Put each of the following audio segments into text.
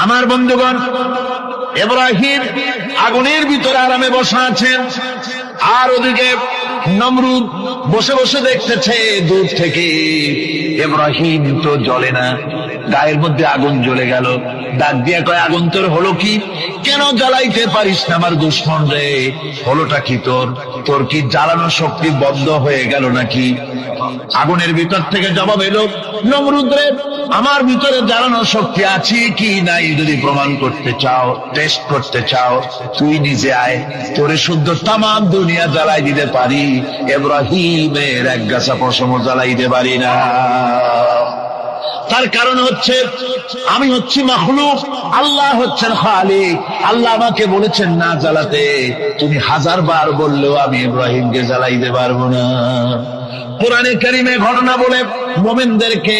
আমার বন্ধুগণ, ইব্রাহিম আগুনের ভিতরে আরামে বসা আছেন, আর ওদিকে নমরুদ বসে বসে দেখতেছে দূর থেকে ইব্রাহিম তো জ্বলে না, গায়ের মধ্যে আগুন জ্বলে গেল। ডাক দিয়া কয়, আগুন তোর হলো কি? কেন জ্বালাইতে পারিস না আমার দুশমন রে? হলোটা কি তোর? তোর কি জ্বালানোর শক্তি বন্ধ হয়ে গেল নাকি? আগুনের ভিতর থেকে জবাব এলো, নমরুদ রে, আমার ভিতরে জ্বালানোর শক্তি আছে কি নাই যদি প্রমাণ করতে চাও, টেস্ট করতে চাও, তুই নিজে আয়, তোরে শুদ্ধ তাম দুনিয়া জ্বালাই দিতে পারি, ইব্রাহিমের এক গাছা পশমও জ্বালাইতে পারি না। তার কারণ হচ্ছে আমি হচ্ছি মাখলুক, আল্লাহ হচ্ছেন খালিক। আল্লাহ আমাকে বলেছেন না জ্বালাতে, তুমি 1000 বার বললেও আমি ইব্রাহিমকে জ্বালাইতে পারবো না। কোরআনে কারিমে ঘটনা বলে মুমিনদেরকে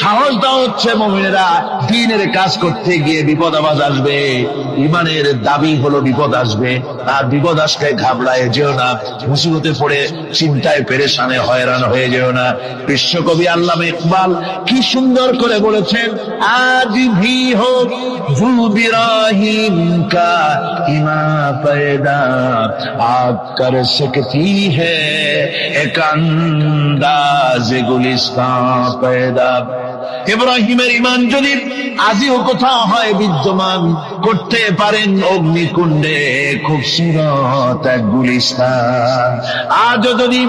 সাহস দেওয়া হচ্ছে, মুমিনেরা দ্বীনের কাজ করতে গিয়ে বিপদ আবাজ আসবে, ইমানের দাবি হলো বিপদ আসবে, আর বিপদ আসলে ঘাবড়ায় যেও না, মুসিবতে পড়ে চিন্তায় পেরেশানে হয়রান হয়ে যেও না। বিশ্বকবি আল্লামা ইকবাল কি সুন্দর করে বলেছেন, আজ ভি হো জু বিরাহিম কা ইমা পয়দা আগ কর সকতি হ্যায় এক আন্দাজে গুলিস্তান পয়দা। ইব্রাহিমের ইমান যদি আজিও কোথাও হয় বিদ্যমান, করতে পারেন অগ্নিকুণ্ডে খুবসুরত এক গুলিস্তান। আজও যদি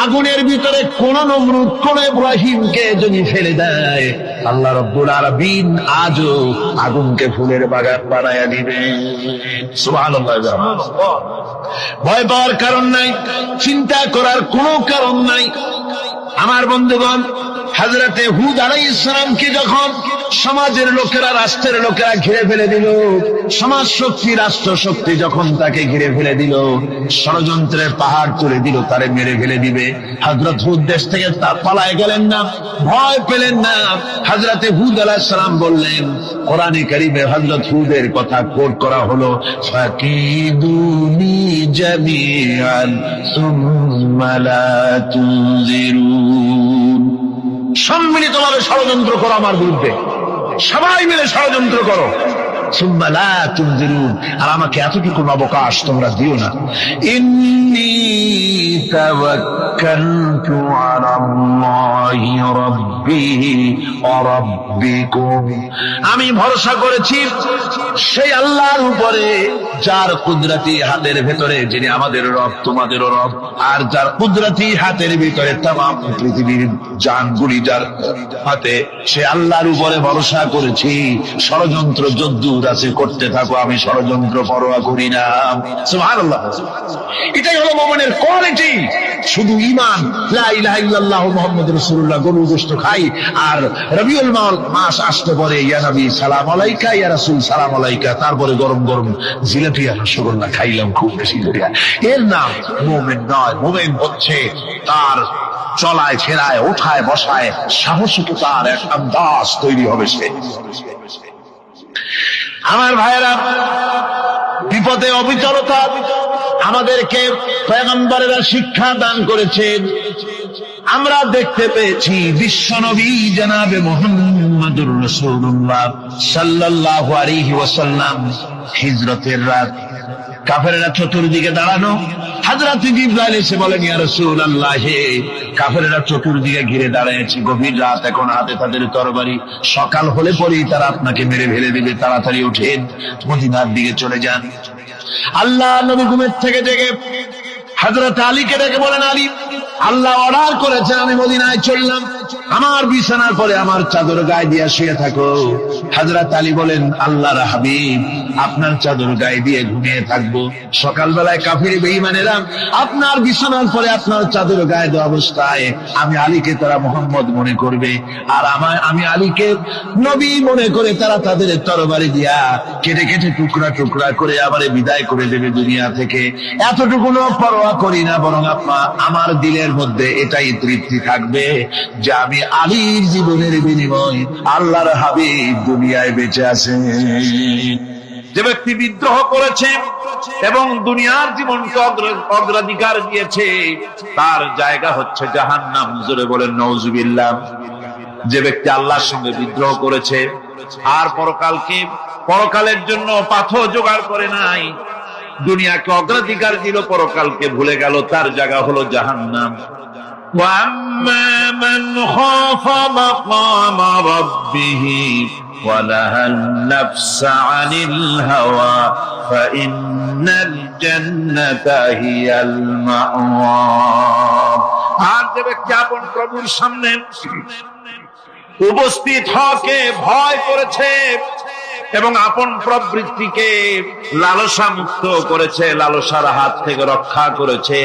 আগুনের ভিতরে কোন নমরুদ কোন ইব্রাহিমকে যদি ফেলে দেয়, আল্লাহ রাব্বুল আলামিন আজও আগুনকে ফুলের বাগান বানায়া দিবেন। সুবহানাল্লাহ। ভয় পাওয়ার কারণ নাই, চিন্তা করার কোনো কারণ নাই। আমার বন্ধুগণ, হযরতে হুদ আলাইহিস সালামকে যখন সমাজের লোকেরা, রাষ্ট্রের লোকেরা ঘিরে ফেলে দিল, সমাজ শক্তি, রাষ্ট্র শক্তি যখন তাকে ঘিরে ফেলে দিল, ষড়যন্ত্রের পাহাড় তুলে দিল, তারে মেরে ফেলে দিবে, হযরত হুদ দেশ থেকে পালায় গেলেন না, ভয় পেলেন না। হযরতে হুদ আলাইহিস সালাম বললেন, কোরআনে কারীমে হযরত হুদের কথা কোট করা হলো, ফাকিদুনি জামিআন সুম্মা লা তুনজিরুন। সম্মিলিতভাবে ষড়যন্ত্র করো আমার বিরুদ্ধে, সবাই মিলে ষড়যন্ত্র করো, সুম্মা লা তুনজিরুন, আর আমাকে এতটুকু অবকাশ তোমরা দিও না। ইন্নী তাওয়াক্কালতু আলাল্লাহি রাব্বি ওয়া রাব্বিকুম, আমি ভরসা করেছি সেই আল্লাহর উপরে যার কুদরতি হাতের ভেতরে, যিনি আমাদের রব তোমাদেরও রব, আর যার কুদরতি হাতের ভিতরে তামাম পৃথিবীর জানগুলি যার হাতে, সে আল্লাহর উপরে ভরসা করেছি। ষড়যন্ত্র যদ্দূর আছে করতে থাকো, আমি ষড়যন্ত্র পরোয়া করি না। সুবহানাল্লাহ। এটাই হলো মুমিনের কোয়ালিটি। শুধু ঈমান, লা ইলাহা ইল্লাল্লাহু মুহাম্মাদুর রাসূলুল্লাহ, গরুর গোশত খাই, আর রবিউল মাস আসতে পরে ইয়া নবী সালাম আলাইকা, ইয়া রাসূল সালাম আলাইকা, তারপরে গরম গরম জিলাপি আর রসগোল্লা খাইলাম খুব বেশি করিয়া, এর নাম মুমিন নয়। মুমিন হচ্ছে তার চলায় ফেরায় ওঠায় বসায় সাহসিকতার এক আন্দাজ তৈরি হবে সে। আমার ভাইয়েরা, বিপদে অবিচলতা আমাদেরকে পয়গম্বরেরা শিক্ষা দান করেছেন। আমরা দেখতে পেয়েছি বিশ্বনবী জনাবে মুহাম্মদুর রাসূলুল্লাহ সাল্লাল্লাহু আলাইহি ওয়াসাল্লাম হিজরতের রাত, কাফেররা চতুর্দিকে দাঁড়ানো, হযরত জিবরাইল এসে বলেন, ইয়া রাসূলুল্লাহ, কাফেররা চতুর্দিকে ঘিরে দাঁড়িয়েছে, গভীর রাত, এখন হাতে তাদের তরবারি, সকাল হলে পরেই তারা আপনাকে মেরে ফেলে দিবে, তাড়াতাড়ি উঠেন, মদিনার দিকে চলে যান। আল্লাহ নবী ঘুমের থেকে জেগে হযরত আলীকে ডেকে বলেন, আলী, আল্লাহ অর্ডার করেছেন আমি মদিনায় চললাম, আমার বিছানার পরে আমার চাদর গায়ে দিয়ে শুয়ে থাকো। হযরত আলী বলেন, আল্লাহর হাবিব, আপনার চাদর গায়ে দিয়ে ঘুমিয়ে থাকবো, সকালবেলায় কাফির বেঈমানেরা আপনার বিছানার পরে আপনার চাদর গায়ে দেওয়া অবস্থায় আমি আলীকে তারা মুহাম্মদ মনে করবে, আর আমি আলীকে নবী মনে করে তারা তাদের তরবারি দিয়া কেটে কেটে টুকরা টুকরা করে আমারে বিদায় করে দেবে দুনিয়া থেকে। এতটুকুনো পরোয়া করি না, বরং আমার দিলের মধ্যে এটাই তৃপ্তি থাকবে যে আমি আলীর জীবনের বিনিময় আল্লাহর হাবিব দুনিয়ায় বেঁচে আছেন। যে ব্যক্তি বিদ্রোহ করেছে এবং দুনিয়ার জীবনকে অগ্রাধিকার দিয়েছে, তার জায়গা হচ্ছে জাহান্নাম। জোরে বলেন নাউজুবিল্লাহ। যে ব্যক্তি আল্লাহর সঙ্গে বিদ্রোহ করেছে আর পরকালকে পরকালের জন্য পাথর জোগাড় করে নাই, দুনিয়াকে অগ্রাধিকার দিল, পরকালকে ভুলে গেল, তার জায়গা হলো জাহান্নাম। وَأَمَّا مَنْ خَافَ مَقَامَ رَبِّهِ وَنَهَى النَّفْسَ عَنِ الْهَوَى فَإِنَّ الْجَنَّةَ هِيَ الْمَأْوَى। আর যে ব্যক্তি আপন প্রভুর সামনে উপস্থিত হওয়াকে ভয় করেছে এবং আপন প্রবৃত্তিকে লালসা মুক্ত করেছে, লালসার হাত থেকে রক্ষা করেছে,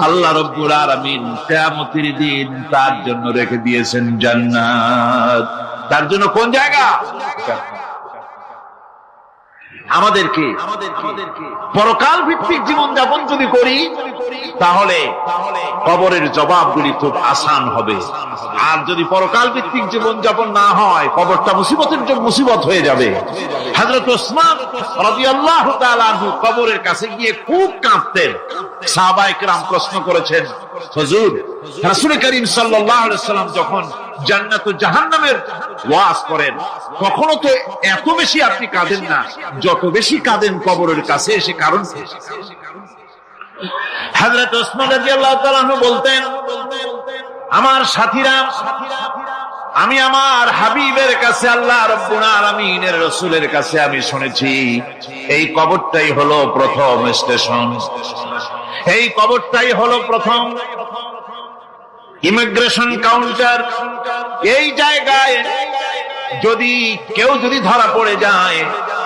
আল্লাহ রাব্বুল আলামিন কিয়ামতের দিন তার জন্য রেখে দিয়েছেন জান্নাত। তার জন্য কোন জায়গা? আমাদেরকে পরকাল ভিত্তিক জীবন যাপন যদি করি তাহলে কবরের জবাবগুলি খুব আসান হবে। আর যদি পরকাল ভিত্তিক জীবন যাপন না হয়, কবরটা মুসিবতের জন্য মুসিবত হয়ে যাবে। হযরত ওসমান রাদিয়াল্লাহু তাআলা আনহু কবরের কাছে গিয়ে খুব কাঁদতেন। সাহাবায়ে কেরাম প্রশ্ন করেছেন, হুজুর, রাসূল করিম সাল্লাল্লাহু আলাইহি ওয়াসাল্লাম যখন জান্নাত ও জাহান্নামের ওয়াজ করেন কখনো তো এত বেশি আপনি কাঁদেন না, যত বেশি কাঁদেন কবরের কাছে এসে। কারণ হযরত ওসমান রাদিয়াল্লাহু তাআলা আনহু বলতেন, আমার সাথীরা, আমি আমার হাবিবের কাছে, আল্লাহ রাব্বুল আলামিনের রাসূলের কাছে আমি শুনেছি এই কবরটাই হলো প্রথম স্টেশন, এই কবরটাই হলো প্রথম ইমিগ্রেশন কাউন্টার। এই জায়গায় যদি কেউ ধরা পড়ে যায়,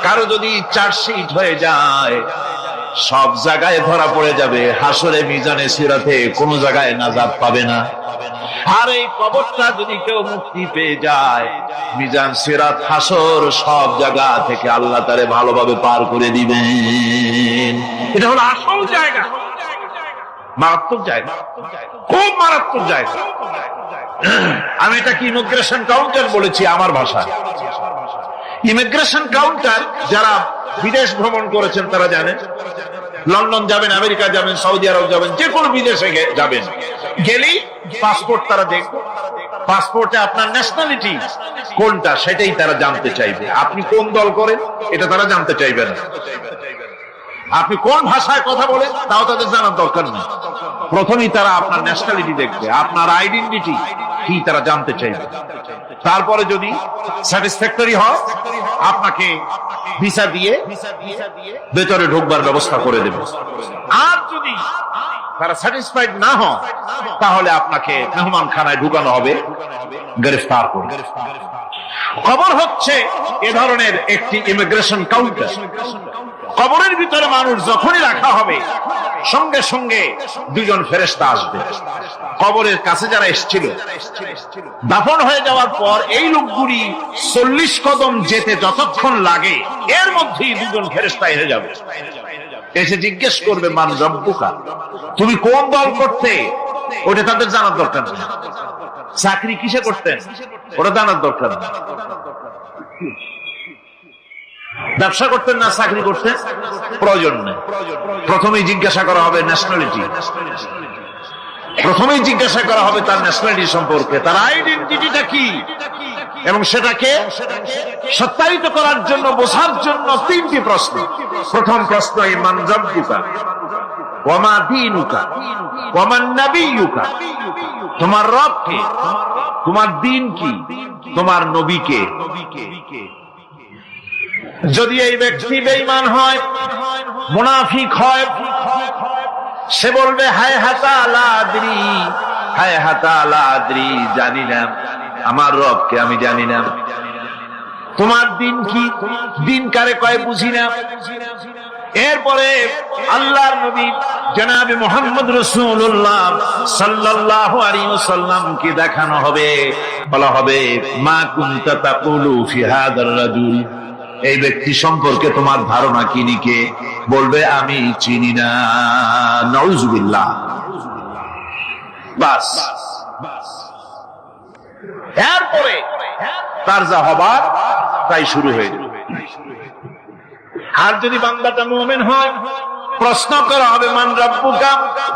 কারো যদি চার্জশিট হয়ে যায়, সব জায়গায় ধরা পড়ে যাবে, হাসরে মিজানে সিরাতে কোনো জায়গায় নাজাত পাবে না। আর এই কবরটা যদি কেউ মুক্তি পেয়ে যায়, মিজান সিরাত হাসর সব জায়গা থেকে আল্লাহ তারে ভালোভাবে পার করে দিবেন। এটা হলো আসল জায়গা, মারাত্মক জায়গা, খুব মারাত্মক জায়গা। আমি এটাকে ইমিগ্রেশন কাউন্টার বলেছি আমার ভাষায়। ইমিগ্রেশন কাউন্টার যারা বিদেশ ভ্রমণ করেছেন তারা জানেন। লন্ডন যাবেন, আমেরিকা যাবেন, সৌদি আরব যাবেন, যে কোনো বিদেশে যাবেন, গেলেই পাসপোর্ট তারা দেখবে। পাসপোর্টে আপনার ন্যাশনালিটি কোনটা সেটাই তারা জানতে চাইবে। আপনি কোন দল করেন এটা তারা জানতে চাইবে না। আপনি কোন ভাষায় কথা বলেন তাও তাদের জানার দরকার নেই। প্রথমেই তারা আপনার ন্যাশনালিটি দেখবে, আপনার আইডেন্টিটি কি তারা জানতে চাইবে। তারপরে যদি স্যাটিসফ্যাক্টরি হয়, আপনাকে ভিসা দিয়ে ভেতরে ঢোকবার ব্যবস্থা করে দেবে। আর যদি তারা স্যাটিসফাইড না হয়, তাহলে আপনাকে মেহমানখানায় ঢুকানো হবে, গ্রেফতার করবে। খবর হচ্ছে এ ধরনের একটি ইমিগ্রেশন কাউন্টার। কবরের ভিতরে মানুষ যখনই রাখা হবে, সঙ্গে সঙ্গে দুজন ফেরেশতা আসবে। কবরের কাছে যারা এসেছিল, দাফন হয়ে যাওয়ার পর এই লোকগুলি 40 কদম যেতে যতক্ষণ লাগে, এর মধ্যেই দুজন ফেরেশতা এসে যাবে। এসে জিজ্ঞেস করবে, মান রব্বুকা, তুমি কোন দল করতে? ওটা তাদের জানার দরকার নেই। চাকরি কিসে করতেন ওটা জানার দরকার নেই। ব্যবসা করতেন না চাকরি করতেন প্রয়োজন নেই। প্রথমেই জিজ্ঞাসা করা হবে ন্যাশনালিটি, প্রথমেই জিজ্ঞাসা করা হবে তার ন্যাশনালিটি সম্পর্কে, তার আইডেন্টিটিটা কি, এবং সেটাকে সত্যায়িত করার জন্য, বোঝার জন্য 3টি প্রশ্ন। প্রথম প্রশ্ন, মান রব্বুকা ওয়া মা দীনুকা ওয়া মান নাবিয়ুকা, তোমার রব কে, তোমার দ্বীন কি, তোমার নবী কে। যদি এই ব্যক্তি বেঈমান হয়, মুনাফিক হয়, সে বলবে হায় হাতা লা আদরি, হায় হাতা লা আদরি, জানি না আমার রবকে, আমি জানি না। তোমার দিন কি, দিন কারে কয় বুঝি না। এরপরে আল্লাহর নবী জনাবে মুহাম্মদ রাসূলুল্লাহ সাল্লাল্লাহু আলাইহি ওয়াসাল্লামকে দেখানো হবে, বলা হবে মা কুনতা তাকুলু ফি হাদার রাজুল, এই ব্যক্তি সম্পর্কে তোমার ধারণা কি নিকে? বলবে আমি চিনি না। নাউযুবিল্লাহ। বাস, এরপরে তার যা হবার তাই শুরু হয়ে যাবে। আর যদি বান্দাটা মুমিন হয়, প্রশ্ন করা হবে মান রব্বুকা,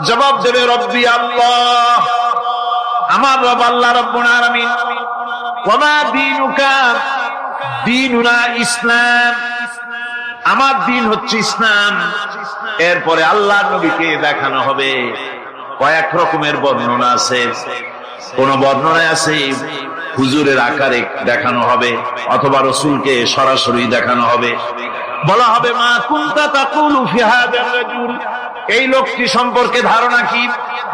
জবাব দেবে রব্বি আল্লাহ, আমার রব আল্লাহ রাব্বুল আলামিন। ওয়া মা দীনুকা, দীনুনা ইসলাম, আমার দিন হচ্ছে ইসলাম। এরপরে আল্লাহ নবীকে দেখানো হবে। কয়েক রকমের বর্ণনা আছে। কোন বর্ণনায় আছে হুজুরের আকারে দেখানো হবে, অথবা রাসূলকে সরাসরি দেখানো হবে। বলা হবে মা কুনতা তাকুলু ফি হাযার রাজুল, এই লোকটি সম্পর্কে ধারণা কি?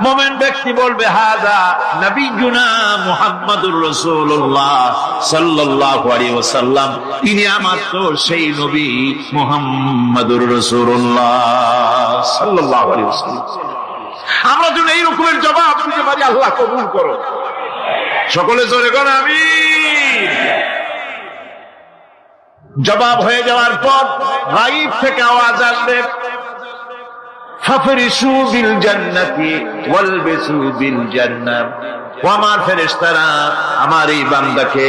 মুমিন ব্যক্তি বলবে হাযা নবিয়ুনা মুহাম্মাদুর রাসূলুল্লাহ সাল্লাল্লাহু আলাইহি ওয়াসাল্লাম, ইনি আমার তো সেই নবী মুহাম্মাদুর রাসূলুল্লাহ সাল্লাল্লাহু আলাইহি ওয়াসাল্লাম। আমরা যদি এই রকমের জবাব দিতে পারি, আল্লাহ কবুল করো। সকলে জোরে বলেন আমিন। জবাব হয়ে যাওয়ার পর গায়ব থেকে আওয়াজ আসবে, ফাফরিশু বিল জান্নাতি ওয়ালবিসু বিল জান্নাহ, ও আমার ফেরেশতারা, আমার এই বান্দাকে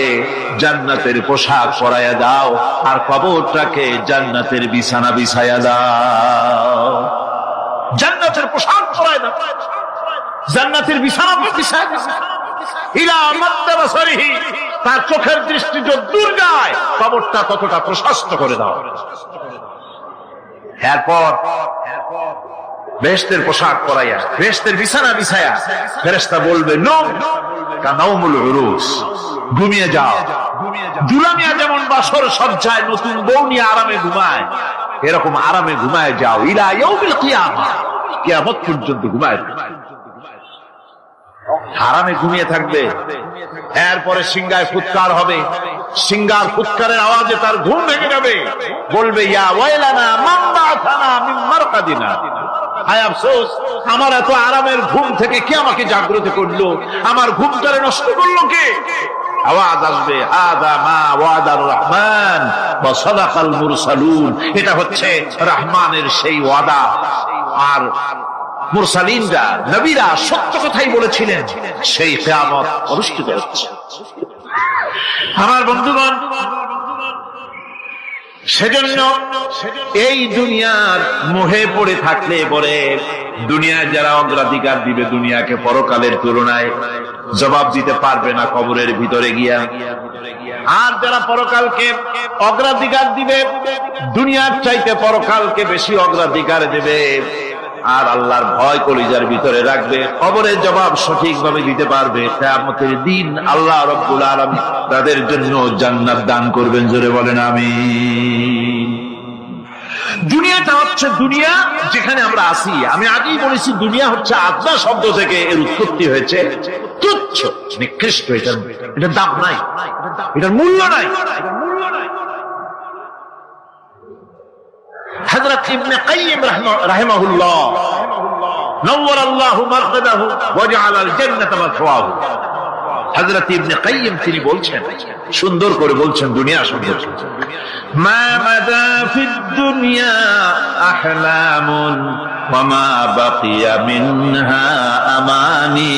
জান্নাতের পোশাক পরাইয়া দাও, আর কবরটাকে জান্নাতের বিছানা বিছাইয়া দাও। জান্নাতের পোশাক পরাইয়া দাও, জান্নাতের বিছানা বিছাইয়া দাও। ইলা মাদ্দা বাসারিহি, তার চোখের দৃষ্টি যতদূর যায় কবরটা ততটা প্রশস্ত করে দাও। এরপর বেহেশতের পোশাক পরাইয়া, বেহেশতের বিছানা বিছায়া ফেরেশতা বলবে নওম কানাউমুল উরুস, ঘুমিয়ে যাও। দুলামিয়া যেমন বাসর সজ্জায় নতুন বউ নিয়ে আরামে ঘুমায়, এরকম আরামে ঘুমায় যাও। ইলা ইয়াউমিল কিয়ামা, কিয়ামত পর্যন্ত ঘুমায় আরামে ঘুমিয়ে থাকবে। এরপরে সিংহায় ফুৎকার হবে, সিংহার ফুৎকারের আওয়াজে তার ঘুম ভেঙে যাবে। বলবে ইয়া ওয়াইলানা মান বা'থানা মিন মারকাদিনা, হায় আফসোস, আমার এত আরামের ঘুম থেকে কে আমাকে জাগ্রত করলো, আমার ঘুমটারে নষ্ট করলো কে? আওয়াজ আসবে হাযা মা ওয়াদার রহমান ওয়া সাদাকাল মুরসালুন, এটা হচ্ছে রহমানের সেই ওয়াদা, আর মুরসালিনরা নবীরা সত্য কথাই বলেছিলেন, সেই কিয়ামত অনুষ্ঠিত হচ্ছে। আমার বন্ধুগণ, সেজন্য এই দুনিয়ার মোহে পড়ে থাকলে পরে দুনিয়ায় যারা অগ্রাধিকার দিবে দুনিয়াকে পরকালের তুলনায়, জবাব দিতে পারবে না কবরের ভিতরে গিয়া। আর যারা পরকালকে অগ্রাধিকার দিবে, দুনিয়ার চাইতে পরকালকে বেশি অগ্রাধিকার দেবে, আর আল্লাহর ভয় কলিজার ভিতরে রাখবে, কবরের জবাব সঠিকভাবে দিতে পারবে, কিয়ামতের দিন আল্লাহ রাব্বুল আলামিন তাদের জন্য জান্নাত দান করবেন। জোরে বলেন আমিন। দুনিয়াটা হচ্ছে দুনিয়া যেখানে আমরা আছি। আমি আগেই বলেছি দুনিয়া হচ্ছে আদনা শব্দ থেকে এর উৎপত্তি হয়েছে। তুচ্ছ, নিকৃষ্ট, এটার দাম নাই, এটার মূল্য নাই। হযরত ইবনে কাইয়িম রাহিমাহুল্লাহ নওয়ারাল্লাহু মারকাদাহু ওয়া জাআলাল জান্নাতা মাথওয়াহু, হযরত ইবনে কাইয়িম তিনি বলছেন, সুন্দর করে বলছেন দুনিয়া সম্পর্কে, মা মাদা ফিদ দুনিয়া আহলামুন ওয়া মা বাকিয়া মিনহা আমানি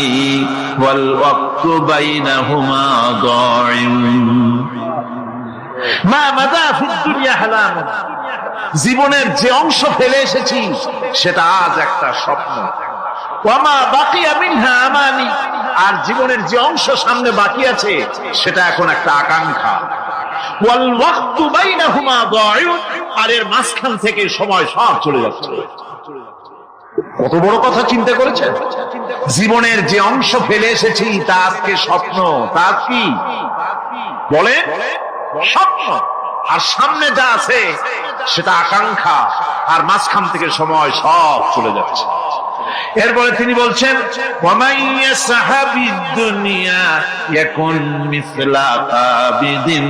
ওয়াল ওয়াক্তু বাইনাহুমা দাইম। মা মাদা ফিদ দুনিয়া আহলামুন, জীবনের যে অংশ ফেলে এসেছি সেটা আজ একটা স্বপ্ন। ওয়া মা বাকিয়া মিনহা আমানি, আর জীবনের যে অংশ সামনে বাকি আছে সেটা এখন একটা আকাঙ্ক্ষা। ওয়াল ওয়াক্তু বাইনাহুমা দাইম, আর এর মাঝখান থেকে সময় সব চলে যাচ্ছে। কত বড় কথা চিন্তা করেছেন? জীবনের যে অংশ ফেলে এসেছি তা আজকে স্বপ্ন, তা কি বলে? স্বপ্ন। আর সামনে যা আছে সেটা আকাঙ্ক্ষা, আর মাঝখান থেকে সময় সব চলে যাচ্ছে। এরপরে তিনি বলছেন ওয়ামাইয়া সাহাবিদ দুনিয়া ইয়াকুন মিসলা কাবিদিন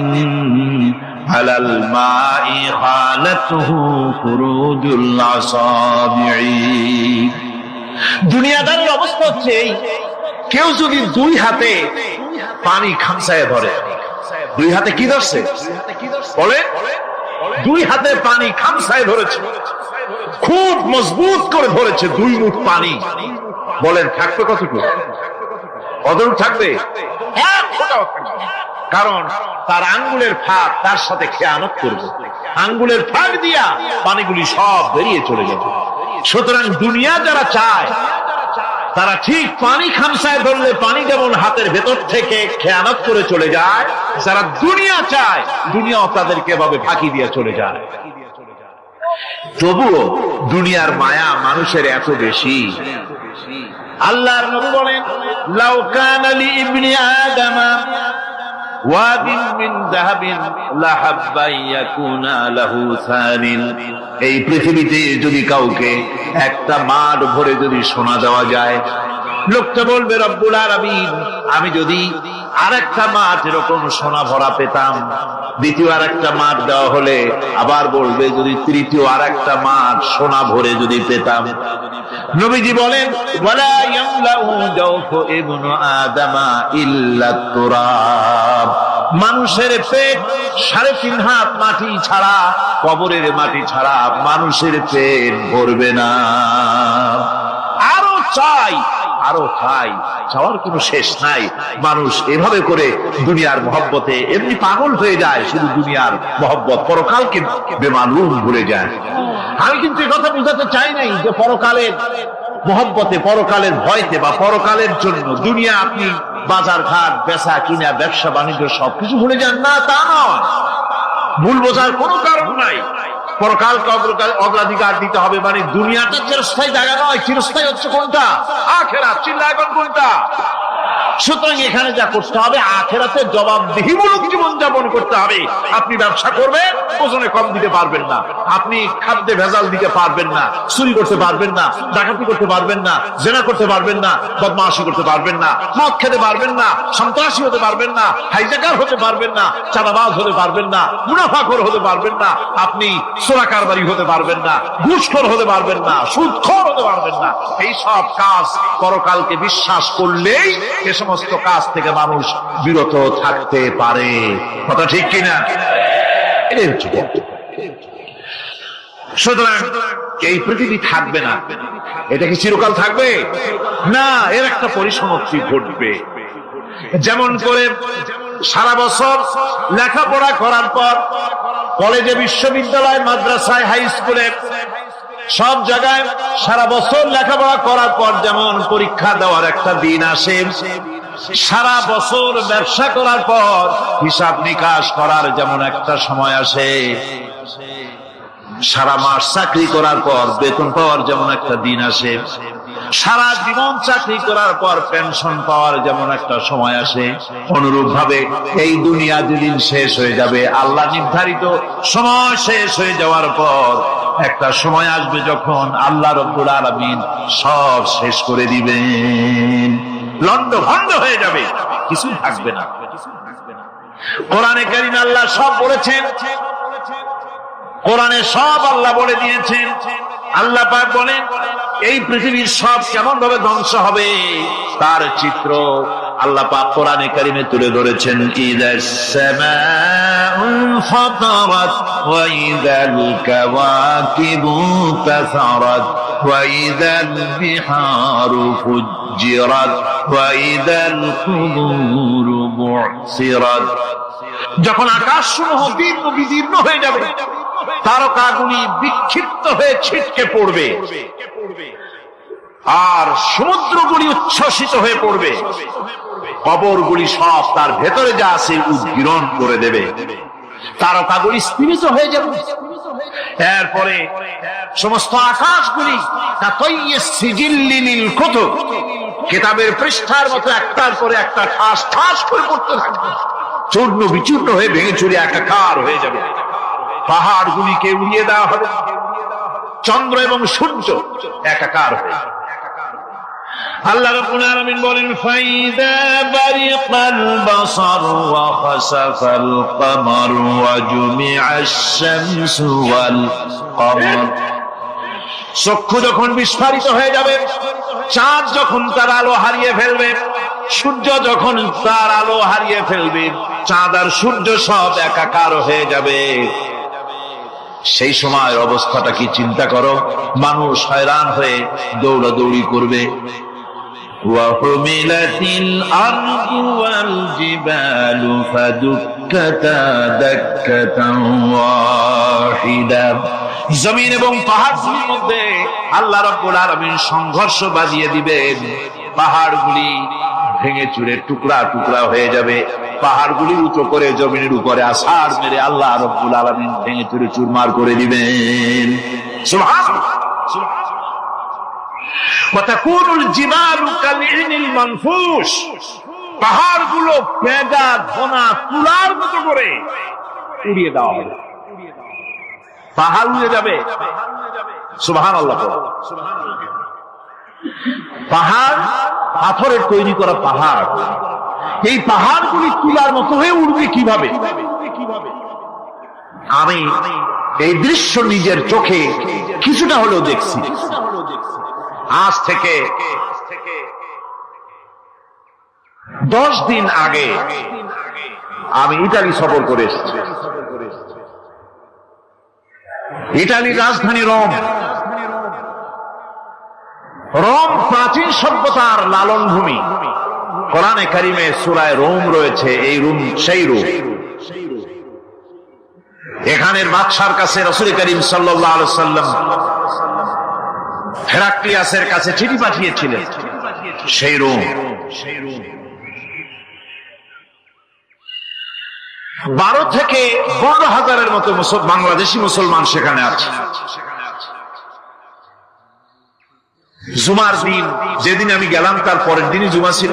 আলাল মাই খালাতুহু ফুরুজুল আসাবিঈ। দুনিয়াদারের অবস্থা হচ্ছে এই, কেউ যদি দুই হাতে পানি খামসায় ধরে, দুই হাতে কি ধরছে বলে? দুই হাতে পানি খামসায় ধরেছে, খুব মজবুত করে ধরেছে, দুই মুঠ পানি। বলেন থাকবে কতটুকু? কতটুকু থাকবে? এক ফোঁটাও থাকবে না। কারণ তার আঙ্গুলের ফাঁক তার সাথে খেয়ানত করবে, আঙ্গুলের ফাঁক দিয়া পানিগুলি সব বেরিয়ে চলে যাবে। সুতরাং দুনিয়া যারা চায় তারা ঠিক পানি খামসায় ধরলে পানি যেমন হাতের ভেতর থেকে খেয়ানত করে চলে যায়, যারা দুনিয়া চায় দুনিয়াও তাদেরকে এভাবে ফাঁকি দিয়ে চলে যায়। তবুও দুনিয়ার মায়া মানুষের এত বেশি। আল্লাহর নবী বলেন, লাউ কানা লি ইবনি আদামা ওয়াদিন মিন যাহাবিন লাহাব্বা ইয়াকুনা লাহু সানিন। এই পৃথিবীতে যদি কাউকে একটা মাঠ ভরে যদি সোনা দেওয়া যায়, লোকটা বলবে রব্বুল আলামিন, আমি যদি আরেকটা মাঠ এরকম সোনা ভরা পেতাম। দ্বিতীয় আরেকটা মাঠ দেওয়া হলে আবার বলবে যদি তৃতীয় আরেকটা মাঠ সোনা ভরে যদি পেতাম। নবীজি বলেন, ওয়ালা ইয়ামলাউ জাওফু ইবনু আদামা ইল্লা তুরাব। মানুষের পেট 3.5 হাত মাটি ছাড়া, কবরের মাটি ছাড়া মানুষের পেট ভরবে না। আরো চাই, আরো খাই, চাওয়ার কোনো শেষ নাই। মানুষ এভাবে করে দুনিয়ার মহব্বতে এমনি পাগল হয়ে যায়, শুধু দুনিয়ার মহব্বত, পরকালকে বেমালুম ভুলে যায়। আমি কিন্তু এই কথা বুঝাতে চাই নাই যে পরকালের মহব্বতে, পরকালের ভয়তে বা পরকালের জন্য দুনিয়া আপনি বাজার ঘাট, বেচা কিনা, ব্যবসা বাণিজ্য সবকিছু ভুলে যান না, তা নয়। ভুল বোঝার কোনো কারণ নাই। পরকালকে অগ্রাধিকার দিতে হবে, মানে দুনিয়াটা চিরস্থায়ী জায়গা নয়। চিরস্থায়ী হচ্ছে কোনটা? আখিরাত। চিন্তা এখন কোনটা? সুতরাং এখানে যা করতে হবে, আখিরাতে জবাবদিহিমূলক জীবনযাপন করতে হবে। আপনি ব্যবসা করবেন, ওজনে কম দিতে পারবেন না। আপনি খাদ্যে ভেজাল দিতে পারবেন না, চুরি করতে পারবেন না, ডাকাতি করতে পারবেন না, জেনা করতে পারবেন না, বদমাশি করতে পারবেন না, মদ খেতে পারবেন না, সন্ত্রাসী হতে পারবেন না, হাইজাকার হতে পারবেন না, চাঁদাবাজ হতে পারবেন না, মুনাফাখোর হতে পারবেন না, আপনি চোরা কারবারি হতে পারবেন না, ঘুষখোর হতে পারবেন না, সুদখোর হতে পারবেন না। এই সব কাজ পরকালকে বিশ্বাস করলেই এ সমস্ত কাজ থেকে মানুষ বিরত থাকতে পারে। কথা ঠিক কিনা? সুতরাং এই পৃথিবী থাকবে না, এটা কি চিরকাল থাকবে না? এর একটা পরিসমাপ্তি ঘটবে। যেমন করে সারা বছর লেখাপড়া করার পর কলেজে, বিশ্ববিদ্যালয়, মাদ্রাসায়, হাই স্কুলে, সব জায়গায় সারা বছর লেখাপড়া করার পর যেমন পরীক্ষা দেওয়ার একটা দিন আসে, সারা বছর ব্যবসা করার পর হিসাব নিকাশ করার যেমন একটা সময় আসে, সারা মাস চাকরি করার পর বেতন পাওয়ার যেমন একটা দিন আসে, সারা জীবন চাকরি করার পর পেনশন পাওয়ার যেমন একটা সময় আসে, অনুরূপ ভাবে এই দুনিয়া যেদিন শেষ হয়ে যাবে, আল্লাহ নির্ধারিত সময় শেষ হয়ে যাওয়ার পর একটা সময় আসবে যখন আল্লাহ রব্বুল আলামিন সব শেষ করে দিবেন, লন্ডভন্ড হয়ে যাবে, কিছু থাকবে না। কোরআনে কারীমে আল্লাহ সব বলেছেন, কোরআনে সব আল্লাহ বলে দিয়েছেন। আল্লাহ পাক বলেন এই পৃথিবীর সব কেমন ভাবে ধ্বংস হবে তার চিত্র আল্লাহ পাক কোরআনে কারীমে তুলে ধরেছেন। ইদাস সামাউ ফাতারাত ওয়া ইদাল কাওয়াকিবু তাসারাত ওয়া ইদাল বিহারু ফুজ্জিরাত ওয়া ইদাল কুবুরু বু'সিরাত। যখন আকাশসমূহ দীর্ঘ বিদীর্ণ হয়ে যাবে, তারকাগুলি বিক্ষিপ্ত হয়ে ছিটকে পড়বে, আর সমুদ্রগুলি উচ্ছ্বসিত হয়ে পড়বে, কবরগুলি সব তার ভেতরে যা আছে উদ্গীরণ করে দেবে, তারকাগুলি স্থিমিত হয়ে যাবে। এরপরে সমস্ত আকাশগুলি কিতাবের পৃষ্ঠার মতো একটার পরে একটা ঠাস ঠাস করে পড়তে থাকবে, চূর্ণ বিচূর্ণ হয়ে ভেঙে চুরে একাকার হয়ে যাবে। পাহাড়গুলিকে উড়িয়ে দেওয়া হবে, চন্দ্র এবং সূর্য একাকার হয়ে। আল্লাহ রাব্বুল আলামিন বলেন ফাইদা বারিকাল বাসার ওয়া খাসাফাল কমার ওয়া জুমিআশ শামসু ওয়াল কমার। চক্ষু যখন বিস্ফারিত হয়ে যাবে, চাঁদ যখন তার আলো হারিয়ে ফেলবে, সূর্য যখন তার আলো হারিয়ে ফেলবে, চাঁদ আর সূর্য সব একাকার হয়ে যাবে, সেই সময় অবস্থাটা কি চিন্তা করো। মানুষ হয়রান হয়ে দৌড়াদৌড়ি করবে। ওয়াহুমিলাতিল আরদু ওয়াল জিবালু ফাদুক্কাতা দাক্কাতান ওয়াহিদা। জমিন এবং পাহাড়গুলির মধ্যে আল্লাহ রাব্বুল আলামিন সংঘর্ষ বাজিয়ে দিবেন। পাহাড়গুলি ভেঙে চুরে টুকরা টুকরা হয়ে যাবে। পাহাড়গুলি উঁচু করে জমিনের উপরে আছাড় মেরে আল্লাহ রাব্বুল আলামিন ভেঙে চুরে চুরমার করে দিবেন। সুবহানাল্লাহ। ওয়াতাকুনুল জিবালু কালইনিল মানফুশ, পাহাড়গুলো পেঁজা ধোনা তুলার মতো করে উড়িয়ে দেওয়া হবে। পাহাড় উড়ে যাবে। সুবহানাল্লাহ। পাহাড় পাথরের তৈরি করা পাহাড়, এই পাহাড়গুলি তুলার মতো হয়ে উড়বে কিভাবে? আমি এই দৃশ্য নিজের চোখে কিছুটা হলেও দেখছি। আজ থেকে 10 দিন আগে আমি ইতালি সফর করে এসেছি। ইতালির রাজধানী রোম। রোম প্রাচীন সভ্যতার লালন ভূমি। কোরআনে কারিমে সূরা রোম রয়েছে। এই রোম সেই রোম। এখানের বাদশার কাছে রাসূল করিম সাল্লাল্লাহু আলাইহি ওয়াসাল্লাম হেরাক্লিয়াসের কাছে চিঠি পাঠিয়েছিলেন। সেই রোম। 12 থেকে 15 হাজারের মতো বাংলাদেশি মুসলমান সেখানে আছে। জুমার দিন, যেদিন আমি গেলাম তার পরের দিনই জুমা ছিল।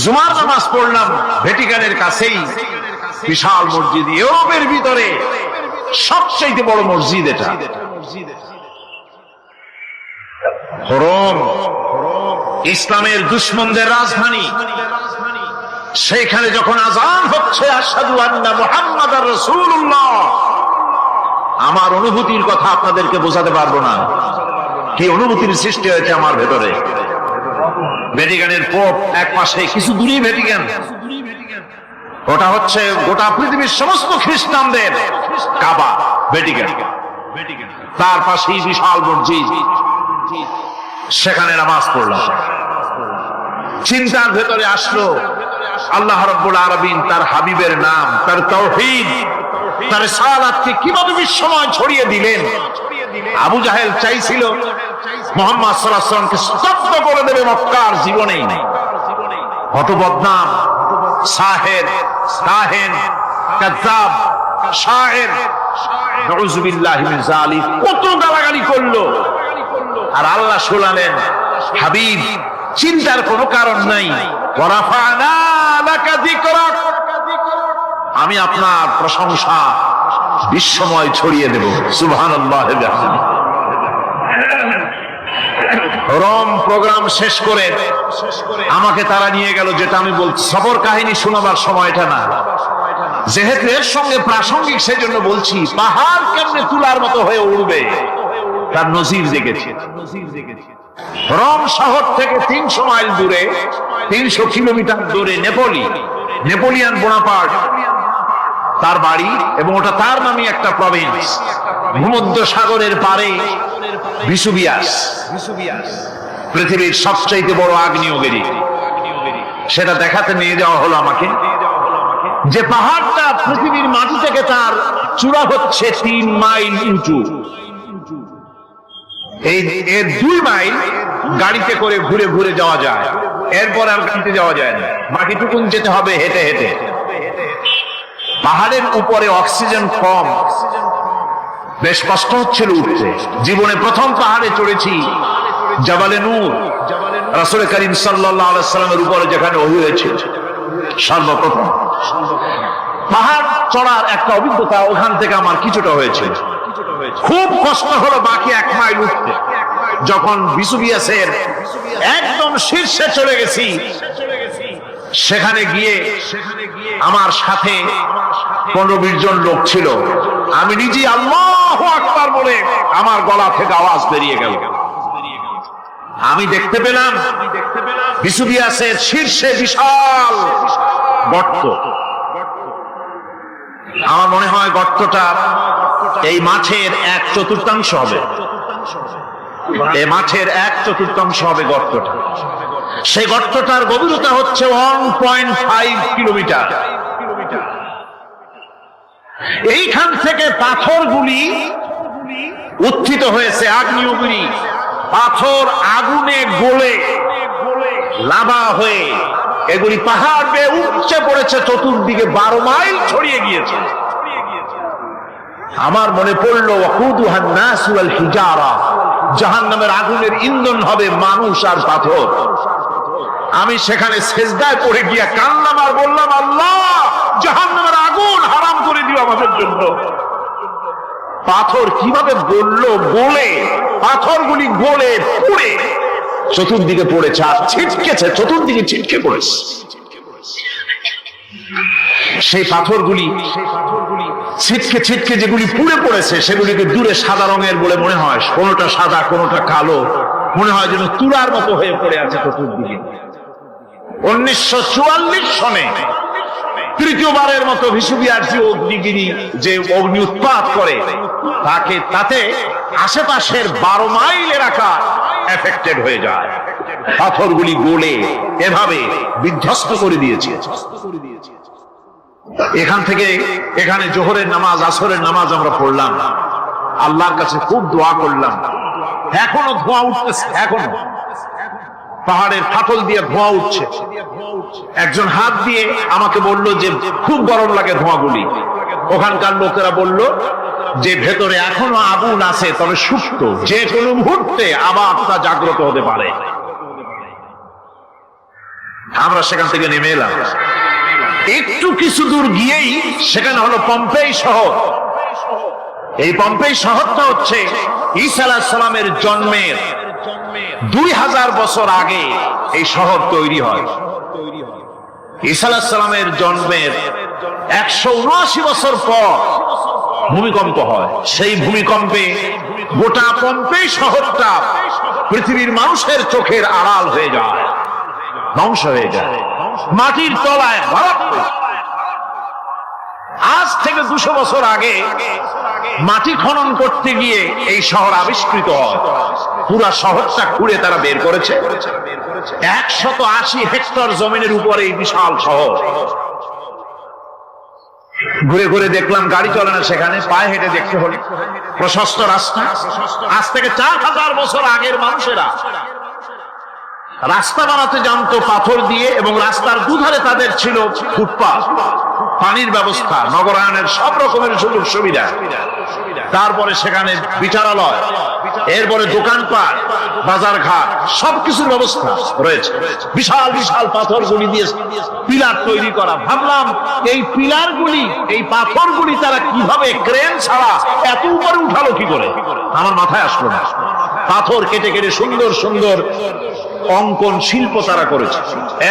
জুমার নামাজ পড়লাম ভ্যাটিকানের কাছেই বিশাল মসজিদ, ইউরোপের ভিতরে সবচেয়ে বড় মসজিদ এটা। রোম ইসলামের দুশমনদের রাজধানী। সেখানে যখন আযান হচ্ছে আশহাদু আন্না মুহাম্মাদার রাসূলুল্লাহ, আমার অনুভূতির কথা আপনাদেরকে বোঝাতে পারবো না। কি অনুভূতির সৃষ্টি হয়েছে আমার ভেতরে। ভ্যাটিকানের পোপ এক পাশে, কিছু দূরেই ভ্যাটিকান। ওটা হচ্ছে গোটা পৃথিবীর সমস্ত খ্রিস্টানদের কাবা, ভ্যাটিকান। তার পাশেই বিশাল মসজিদ। সেখানে নামাজ পড়লাম। চিন্তার ভেতরে আসলো আল্লাহ রাব্বুল আলামিন তার হাবিবের নাম, তার তাওহীদ, তার রিসালাতকে কিভাবে বিশ্বময় ছড়িয়ে দিলেন। আবু জাহেল চাইছিল মুহাম্মদ সাল্লাল্লাহু আলাইহি ওয়াসাল্লামকে স্তব্ধ করে দেবে, মক্কার জীবনেই নেই। কত বদনাম, সাহের, কাহেন, কাযযাব, শায়ের, নাউযুবিল্লাহি মিন যালিক, কত গালাগালি করলো। আর আল্লাহ শোনালেন, হাবিব চিন্তার কোনো কারণ নাই, ওয়ারাফা'না লাকা যিকরাক, আমি আপনার প্রশংসা বিশ্বময় ছড়িয়ে দেব। সুবহানাল্লাহ। রোম প্রোগ্রাম শেষ করে আমাকে তারা নিয়ে গেল, যেটা আমি বলছি সফর কাহিনী শোনাবার সময়টা না, যেহেতু এর সঙ্গে প্রাসঙ্গিক সেজন্য বলছি। পাহাড় কেমনে তুলার মতো হয়ে উড়বে তার নজির জেগেছে। রোম শহর থেকে 300 মাইল দূরে, 300 কিলোমিটার দূরে নেপোলিয়ান বোনাপার্ট তার বাড়ি, এবং ওটা তার নামে একটা প্রভিন্স। ভূমধ্য সাগরের পারে ভিসুভিয়াস, পৃথিবীর সবচাইতে বড় আগ্নেয়গিরি। সেটা দেখাতে নিয়ে যাওয়া হলো আমাকে। যে পাহাড়টা পৃথিবীর মাটি থেকে তার চূড়া হচ্ছে 3 মাইল উঁচু। এর 2 মাইল গাড়িতে করে ঘুরে ঘুরে যাওয়া যায়, এরপর আর গাড়িতে যাওয়া যায় না, বাকিটুকুন যেতে হবে হেঁটে হেঁটে। পাহাড়ের উপরে অক্সিজেন কম, বেশ কষ্ট হচ্ছিল উঠতে। জীবনে প্রথম পাহাড়ে চড়েছি, জাবালে নূর, রাসূল করিম সাল্লাল্লাহু আলাইহি ওয়াসাল্লামের উপরে যেখানে ওহী হয়েছিল সর্বপ্রথম। পাহাড় চড়ার একটা অভিজ্ঞতা ওখান থেকে আমার কিছুটা হয়েছে। খুব কষ্ট হলো বাকি 1 মাইল উঠতে। যখন ভিসুভিয়াসের একদম শীর্ষে চলে গেছি, সেখানে গিয়ে আমার সাথে 15-20 জন লোক ছিল। আমি নিজে আল্লাহু আকবার বলে আমার গলা থেকে আওয়াজ বেরিয়ে গেল। আমি দেখতে পেলাম ভিসুভিয়াসের শীর্ষে বিশাল গর্ত। আমার মনে হয় গর্তটা এই মাঠের 1/4 হবে। এই মাঠের 1/4 হবে গর্তটা। সেই গর্তটার গভীরতা হচ্ছে 1.5 কিলোমিটার। এইখান থেকে পাথরগুলি উত্থিত হয়েছে আগ্নেয়গিরি, পাথর আগুনে গলে লাভা হয়ে এগুলি পাহাড় বেয়ে উপচে পড়েছে, চতুর্দিকে 12 মাইল ছড়িয়ে গিয়েছে। আমার মনে পড়ল ওয়াকুদুহান নাস ওয়াল হিজারা, জাহান্নামের আগুনের ইন্ধন হবে মানুষ আর পাথর। আমি সেখানে সেজদায় পড়ে গিয়া কান্নাম আর বললাম, আল্লাহ জাহান্নামের আগুন হারাম করে দিও আমাদের জন্য। পাথর কিভাবে গলল, গলে পাথরগুলি গলে পুড়ে চতুর্দিকে পড়েছে আর ছিটকেছে, চতুর্দিকে ছিটকে পড়েছে। সেই পাথরগুলি ছিটকে ছিটকে যেগুলি পুড়ে পড়েছে সেগুলিকে দূরে সাদা রঙের বলে মনে হয়, কোনোটা সাদা কোনোটা কালো, মনে হয় যেন তুলার মতো হয়ে পড়ে আছে চতুর্দিকে। 1944 সনে তৃতীয়বারের মতো ভিসুবিয়ার্জি অগ্নিগিরি যে অগ্নি উৎপাত করে তাতে আশেপাশের 12 মাইল এলাকা এফেক্টেড হয়ে যায়। পাথরগুলি গলে এভাবে বিধ্বস্ত করে দিয়েছে। এখান থেকে এখানে জোহরের নামাজ, আসরের নামাজ আমরা পড়লাম, আল্লাহর কাছে খুব দোয়া করলাম। এখনো ধোঁয়া উঠতেছে, এখনো পাহাড়ের ফাটল দিয়ে ধোঁয়া উঠছে। একজন হাত দিয়ে আমাকে বলল যে খুব গরম লাগে ধোঁয়াগুলি। ওখানকার লোকেরা বলল যে ভেতরে এখনো আগুন আছে, তবে সুপ্ত, যে কোনো মুহূর্তে আবার তা জাগ্রত হতে পারে। আমরা সেখান থেকে নেমে এলাম। একটু কিছু দূর গিয়েই সেখানে হলো পম্পেই শহর। এই পম্পেই শহরটা হচ্ছে ঈসা আলাইহিস সালামের জন্মের 2000 বছর আগে এই শহর তৈরি হয়। ঈসা আলাইহিস সালামের জন্মের 179 বছর পর ভূমিকম্প হয়। সেই ভূমিকম্পে গোটা পম্পেই শহরটা পৃথিবীর মানুষের চোখের আড়াল হয়ে যায়, ধ্বংস হয়ে যায়, মাটির তলায় ভরাট হয়ে। আজ থেকে 200 বছর আগে মাটি খনন করতে গিয়ে এই শহর আবিষ্কৃত হয়। পুরা শহরটা খুঁড়ে তারা বের করেছে 180 হেক্টর জমিনের উপরে এই বিশাল শহর। ঘুরে ঘুরে দেখলাম, গাড়ি চলে না সেখানে, পায়ে হেঁটে দেখতে হলো। প্রশস্ত রাস্তা। আজ থেকে 4000 বছর আগের মানুষেরা রাস্তা বানাতে জানতো পাথর দিয়ে, এবং রাস্তার দুধারে তাদের ছিল ফুটপাথ, পানির ব্যবস্থা, নগরায়নের সব রকমের সুযোগ সুবিধা। তারপরে সেখানে বিচারালয়, এরপরে দোকানপাট, বাজার ঘাট, সবকিছুর ব্যবস্থা রয়েছে। বিশাল বিশাল পাথরগুলি দিয়ে পিলার তৈরি করা। ভাবলাম এই পিলারগুলি, এই পাথরগুলি তারা কিভাবে ক্রেন ছাড়া এত উপরে উঠালো কি করে, আমার মাথায় আসলো না। পাথর কেটে কেটে সুন্দর সুন্দর অঙ্কন শিল্প তারা করেছে।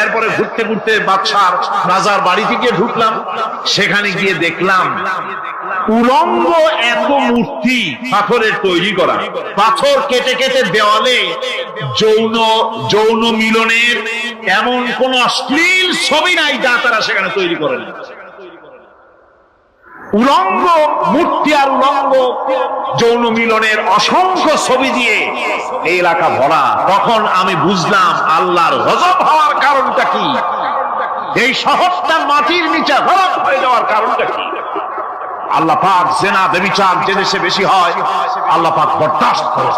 এরপরে ঘুরতে ঘুরতে বাদশার রাজার বাড়িতে গিয়ে ঢুকলাম। সেখানে গিয়ে দেখলাম উলঙ্গ এত মূর্তি পাথরের তৈরি করা। পাথর কেটে কেটে দেওয়ালে যৌন মিলনের এমন কোন অশ্লীল ছবি নাই যা তারা সেখানে তৈরি করেন। উলঙ্গ মূর্তি আর উলঙ্গ যৌন মিলনের অসংখ্য ছবি দিয়ে এই এলাকা ভরা। তখন আমি বুঝলাম আল্লাহর গজব হওয়ার কারণটা কি, এই শহরটা মাটির নিচে হরপ হয়ে যাওয়ার কারণটা কি। আল্লাহ পাক জেনা ব্যভিচার যে দেশে বেশি হয় আল্লাহ পাক বরদাস্ত করে।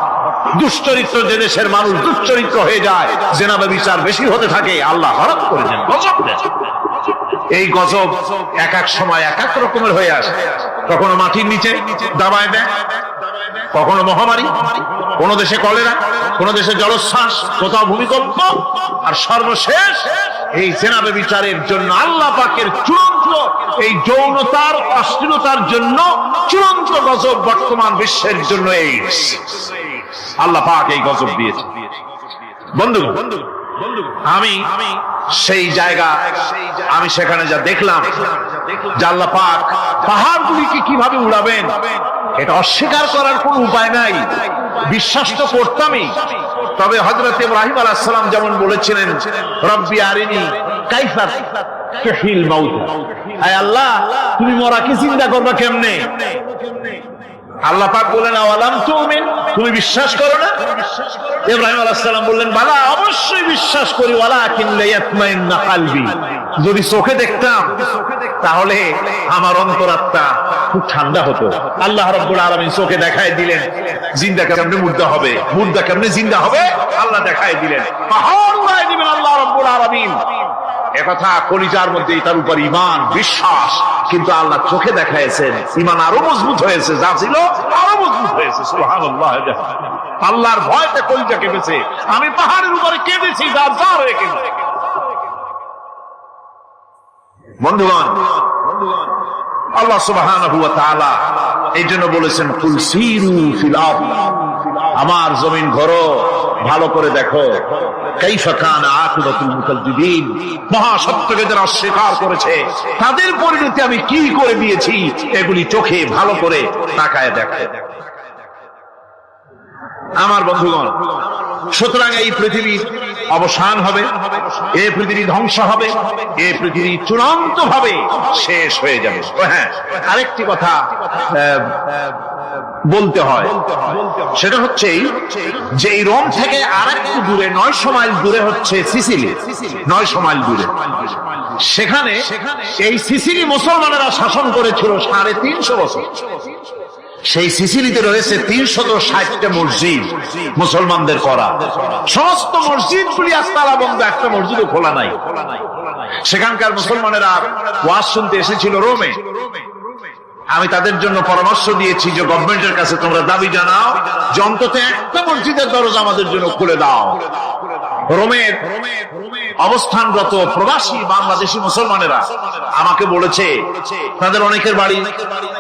দুশ্চরিত্র যে দেশের মানুষ দুশ্চরিত্র হয়ে যায়, জেনা ব্যভিচার বেশি হতে থাকে, আল্লাহ হরপ করে দেন, গজব দেন। এই গজব এক এক সময় এক এক রকমের হয়ে আসে। কখনো মাটির নিচে দাবায় দেয়, কখনো মহামারী, কোন দেশে কলেরা, কোন দেশে জলোচ্ছ্বাস, কোথাও ভূমিকম্প, আর সর্বশেষ এই জেনা ব্যভিচারের জন্য আল্লাহ পাকের চূড়ান্ত, এই যৌনতার অশ্লীলতার জন্য চূড়ান্ত গজব বর্তমান বিশ্বের জন্য এইডস। আল্লাহ পাক এই গজব দিয়েছে। বন্ধুগণ, আমি সেই জায়গা, আমি সেখানে যা দেখলাম, যে আল্লাহ পাক পাহাড়গুলিকে কিভাবে উড়াবেন এটা অস্বীকার করার কোন উপায় নাই। বিশ্বাস তো করতামই, তবে হযরত ইব্রাহিম আলাইহিস সালাম যেমন বলেছিলেন, রব্বি আরিনি কাইফা তুহিল মাউত, আয় আল্লাহ তুমি মরাকে চিন্তা করবা কেমনে। আল্লাহ পাক বলেন আওয়ালাম তুমিন, তুমি বিশ্বাস করো না? ইব্রাহিম আলাইহিস সালাম বললেন বালা, অবশ্যই বিশ্বাস করি, ওয়ালাকিন লিয়াতমাইন্না কলবি, যদি চোখে দেখতাম তাহলে আমার অন্তরাত্মা খুব ঠান্ডা হতো। আল্লাহ রাব্বুল আলামিন চোখে দেখায় দিলেন জিন্দা কেমনে মুর্দা হবে, মুর্দা কেমনে জিন্দা হবে, আল্লাহ দেখায় দিলেন, পাহাড় উড়ায় দিবেন আল্লাহ রাব্বুল আলামিন। একথা কলিজার মধ্যে তার উপর ঈমান বিশ্বাস, কিন্তু আল্লাহ চোখে দেখাইছেন, ঈমান আরো মজবুত হয়েছে, যা ছিল আরো মজবুত হয়েছে। সুবহানাল্লাহ। আল্লাহর ভয়তে কলিজা কেঁপেছে, আমি পাহাড়ের উপরে কেঁদেছি, দাঁড় হয়ে কেঁদেছি। বন্ধুগণ, আল্লাহ সুবহানাহু ওয়া তাআলা এই জন্য বলেছেন কুল সিরু ফিল আরদ, আমার জমিন ঘোরো, ভালো করে দেখো, কাইফা কানা আকিবাতুল মুকাজ্জিবিন, মহাসত্যকে যারা অস্বীকার করেছে তাদের পরিণতি আমি কি করে দিয়েছি, এগুলি চোখে ভালো করে তাকায় দেখো। আমার বন্ধুগণ, সুতরাং এই পৃথিবীর অবসান হবে, এই পৃথিবী ধ্বংস হবে, এই পৃথিবী চূড়ান্ত ভাবে শেষ হয়ে যাবে। হ্যাঁ, আরেকটি কথা বলতে হয়, সেটা হচ্ছে যে এই রোম থেকে আর একটু দূরে 900 মাইল দূরে হচ্ছে সিসিলি, 900 মাইল দূরে। সেখানে এই সিসিলি মুসলমানেরা শাসন করেছিল 350 বছর। সেই সিসিলিতে রয়েছে 360টা মসজিদ মুসলমানদের করা, সমস্ত মসজিদগুলি আজ তালা বন্ধ, একটা মসজিদও খোলা নাই। সেখানকার মুসলমানেরা ওয়াজ শুনতে এসেছিল রোমে। আমি তাদের জন্য পরামর্শ দিয়েছি যে গভর্নমেন্টের কাছে তোমরা দাবি জানাও যে অন্তত একটা মসজিদের দরজা আমাদের জন্য খুলে দাও। রোমের অবস্থানরত প্রবাসী বাংলাদেশি মুসলমানেরা আমাকে বলেছে, তাদের অনেকের বাড়ি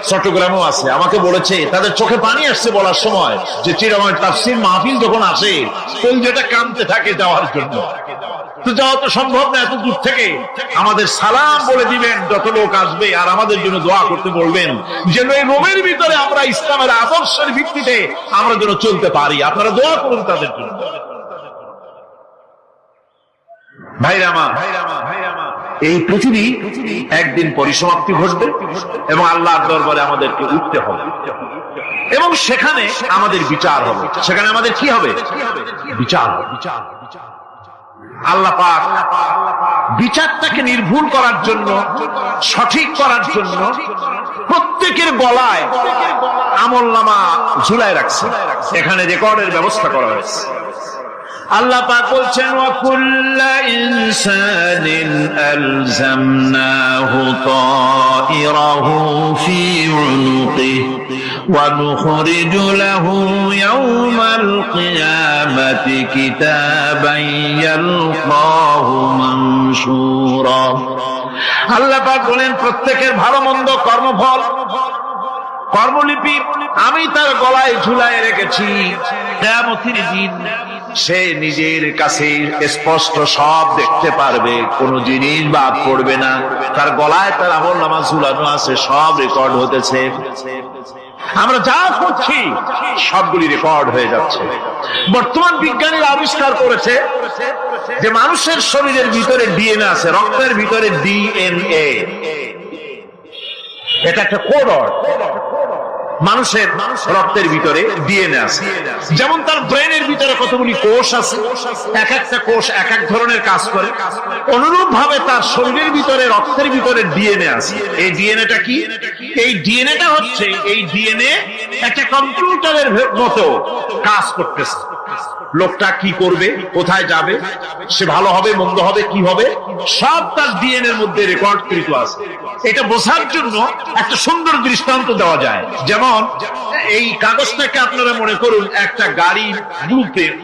চট্টগ্রামেও আছে, আমাকে বলেছে তাদের চোখে পানি আসছে বলার সময় যে চিরাময় তাফসীর মাহফিল যখন আসে কলিজাটা কাঁদতে থাকে যাওয়ার জন্য। তো যাওয়া তো সম্ভব না, এত দূর থেকে আমাদের সালাম বলে দিবেন যত লোক আসবে, আর আমাদের জন্য দোয়া করতে বলবেন যেন এই রোমের ভিতরে আমরা ইসলামের আদর্শের ভিত্তিতে আমরা যেন চলতে পারি। আপনারা দোয়া করুন তাদের জন্য। ভাইরা আমার, এই পৃথিবী একদিন পরিসমাপ্তি ঘটবে এবং আল্লাহর দরবারে আমাদেরকে উঠতে হবে এবং সেখানে আমাদের বিচার হবে। সেখানে আমাদের কি হবে? বিচার। আল্লাহ পাক বিচারটাকে নির্ভুল করার জন্য, সঠিক করার জন্য প্রত্যেকের গলায় আমলনামা ঝুলায় রাখছে, এখানে রেকর্ডের ব্যবস্থা করা হয়েছে। আল্লাহ পাক বলছেন ওয়া কুল্লা ইনসানিন আলজামনাহু তাইরাহু ফি উনুকিহি ওয়া নুখরিজু লাহু ইয়াওমাল কিয়ামাতি কিতাবান ইয়ালকাহু মানশুরা। আল্লাহ পাক বলেন প্রত্যেকের ভালো মন্দ কর্মফল, কর্মলিপি আমি তার গলায় ঝুলায় রেখেছি। কিয়ামতের দিন সে নিজের কাছে স্পষ্ট সব দেখতে পারবে, কোন জিনিস বাদ পড়বে না। তার গলায় তার আমলনামা ঝুলানো আছে, সব রেকর্ড হতেছে। আমরা যা করছি সবগুলি রেকর্ড হয়ে যাচ্ছে। বর্তমান বিজ্ঞানীরা আবিষ্কার করেছে যে মানুষের শরীরের ভিতরে ডিএনএ আছে, রক্তের ভিতরে ডিএনএ, এটা একটা কোড। মানুষের রক্তের ভিতরে ডিএনএ আছে, যেমন তার ব্রেনের ভিতরে কতগুলি কোষ আছে, এক একটা কোষ এক এক ধরনের কাজ করে, অনুরূপ ভাবে তার শরীরের ভিতরে রক্তের ভিতরে ডিএনএ আছে। এই ডিএনএটা কি? এই ডিএনএটা হচ্ছে, এই ডিএনএ একটা কম্পিউটারের মতো কাজ করতেছে। লোকটা কি করবে, কোথায় যাবে, সে ভালো হবে মন্দ হবে কি হবে, সব তার ডিএনএ এর মধ্যে রেকর্ড কৃত আছে। এটা বোঝার জন্য একটা সুন্দর দৃষ্টান্ত দেওয়া যায়। যেমন এই কাগজটাকে আপনারা মনে করুন একটা গাড়ির ব্লুপ্রিন্ট,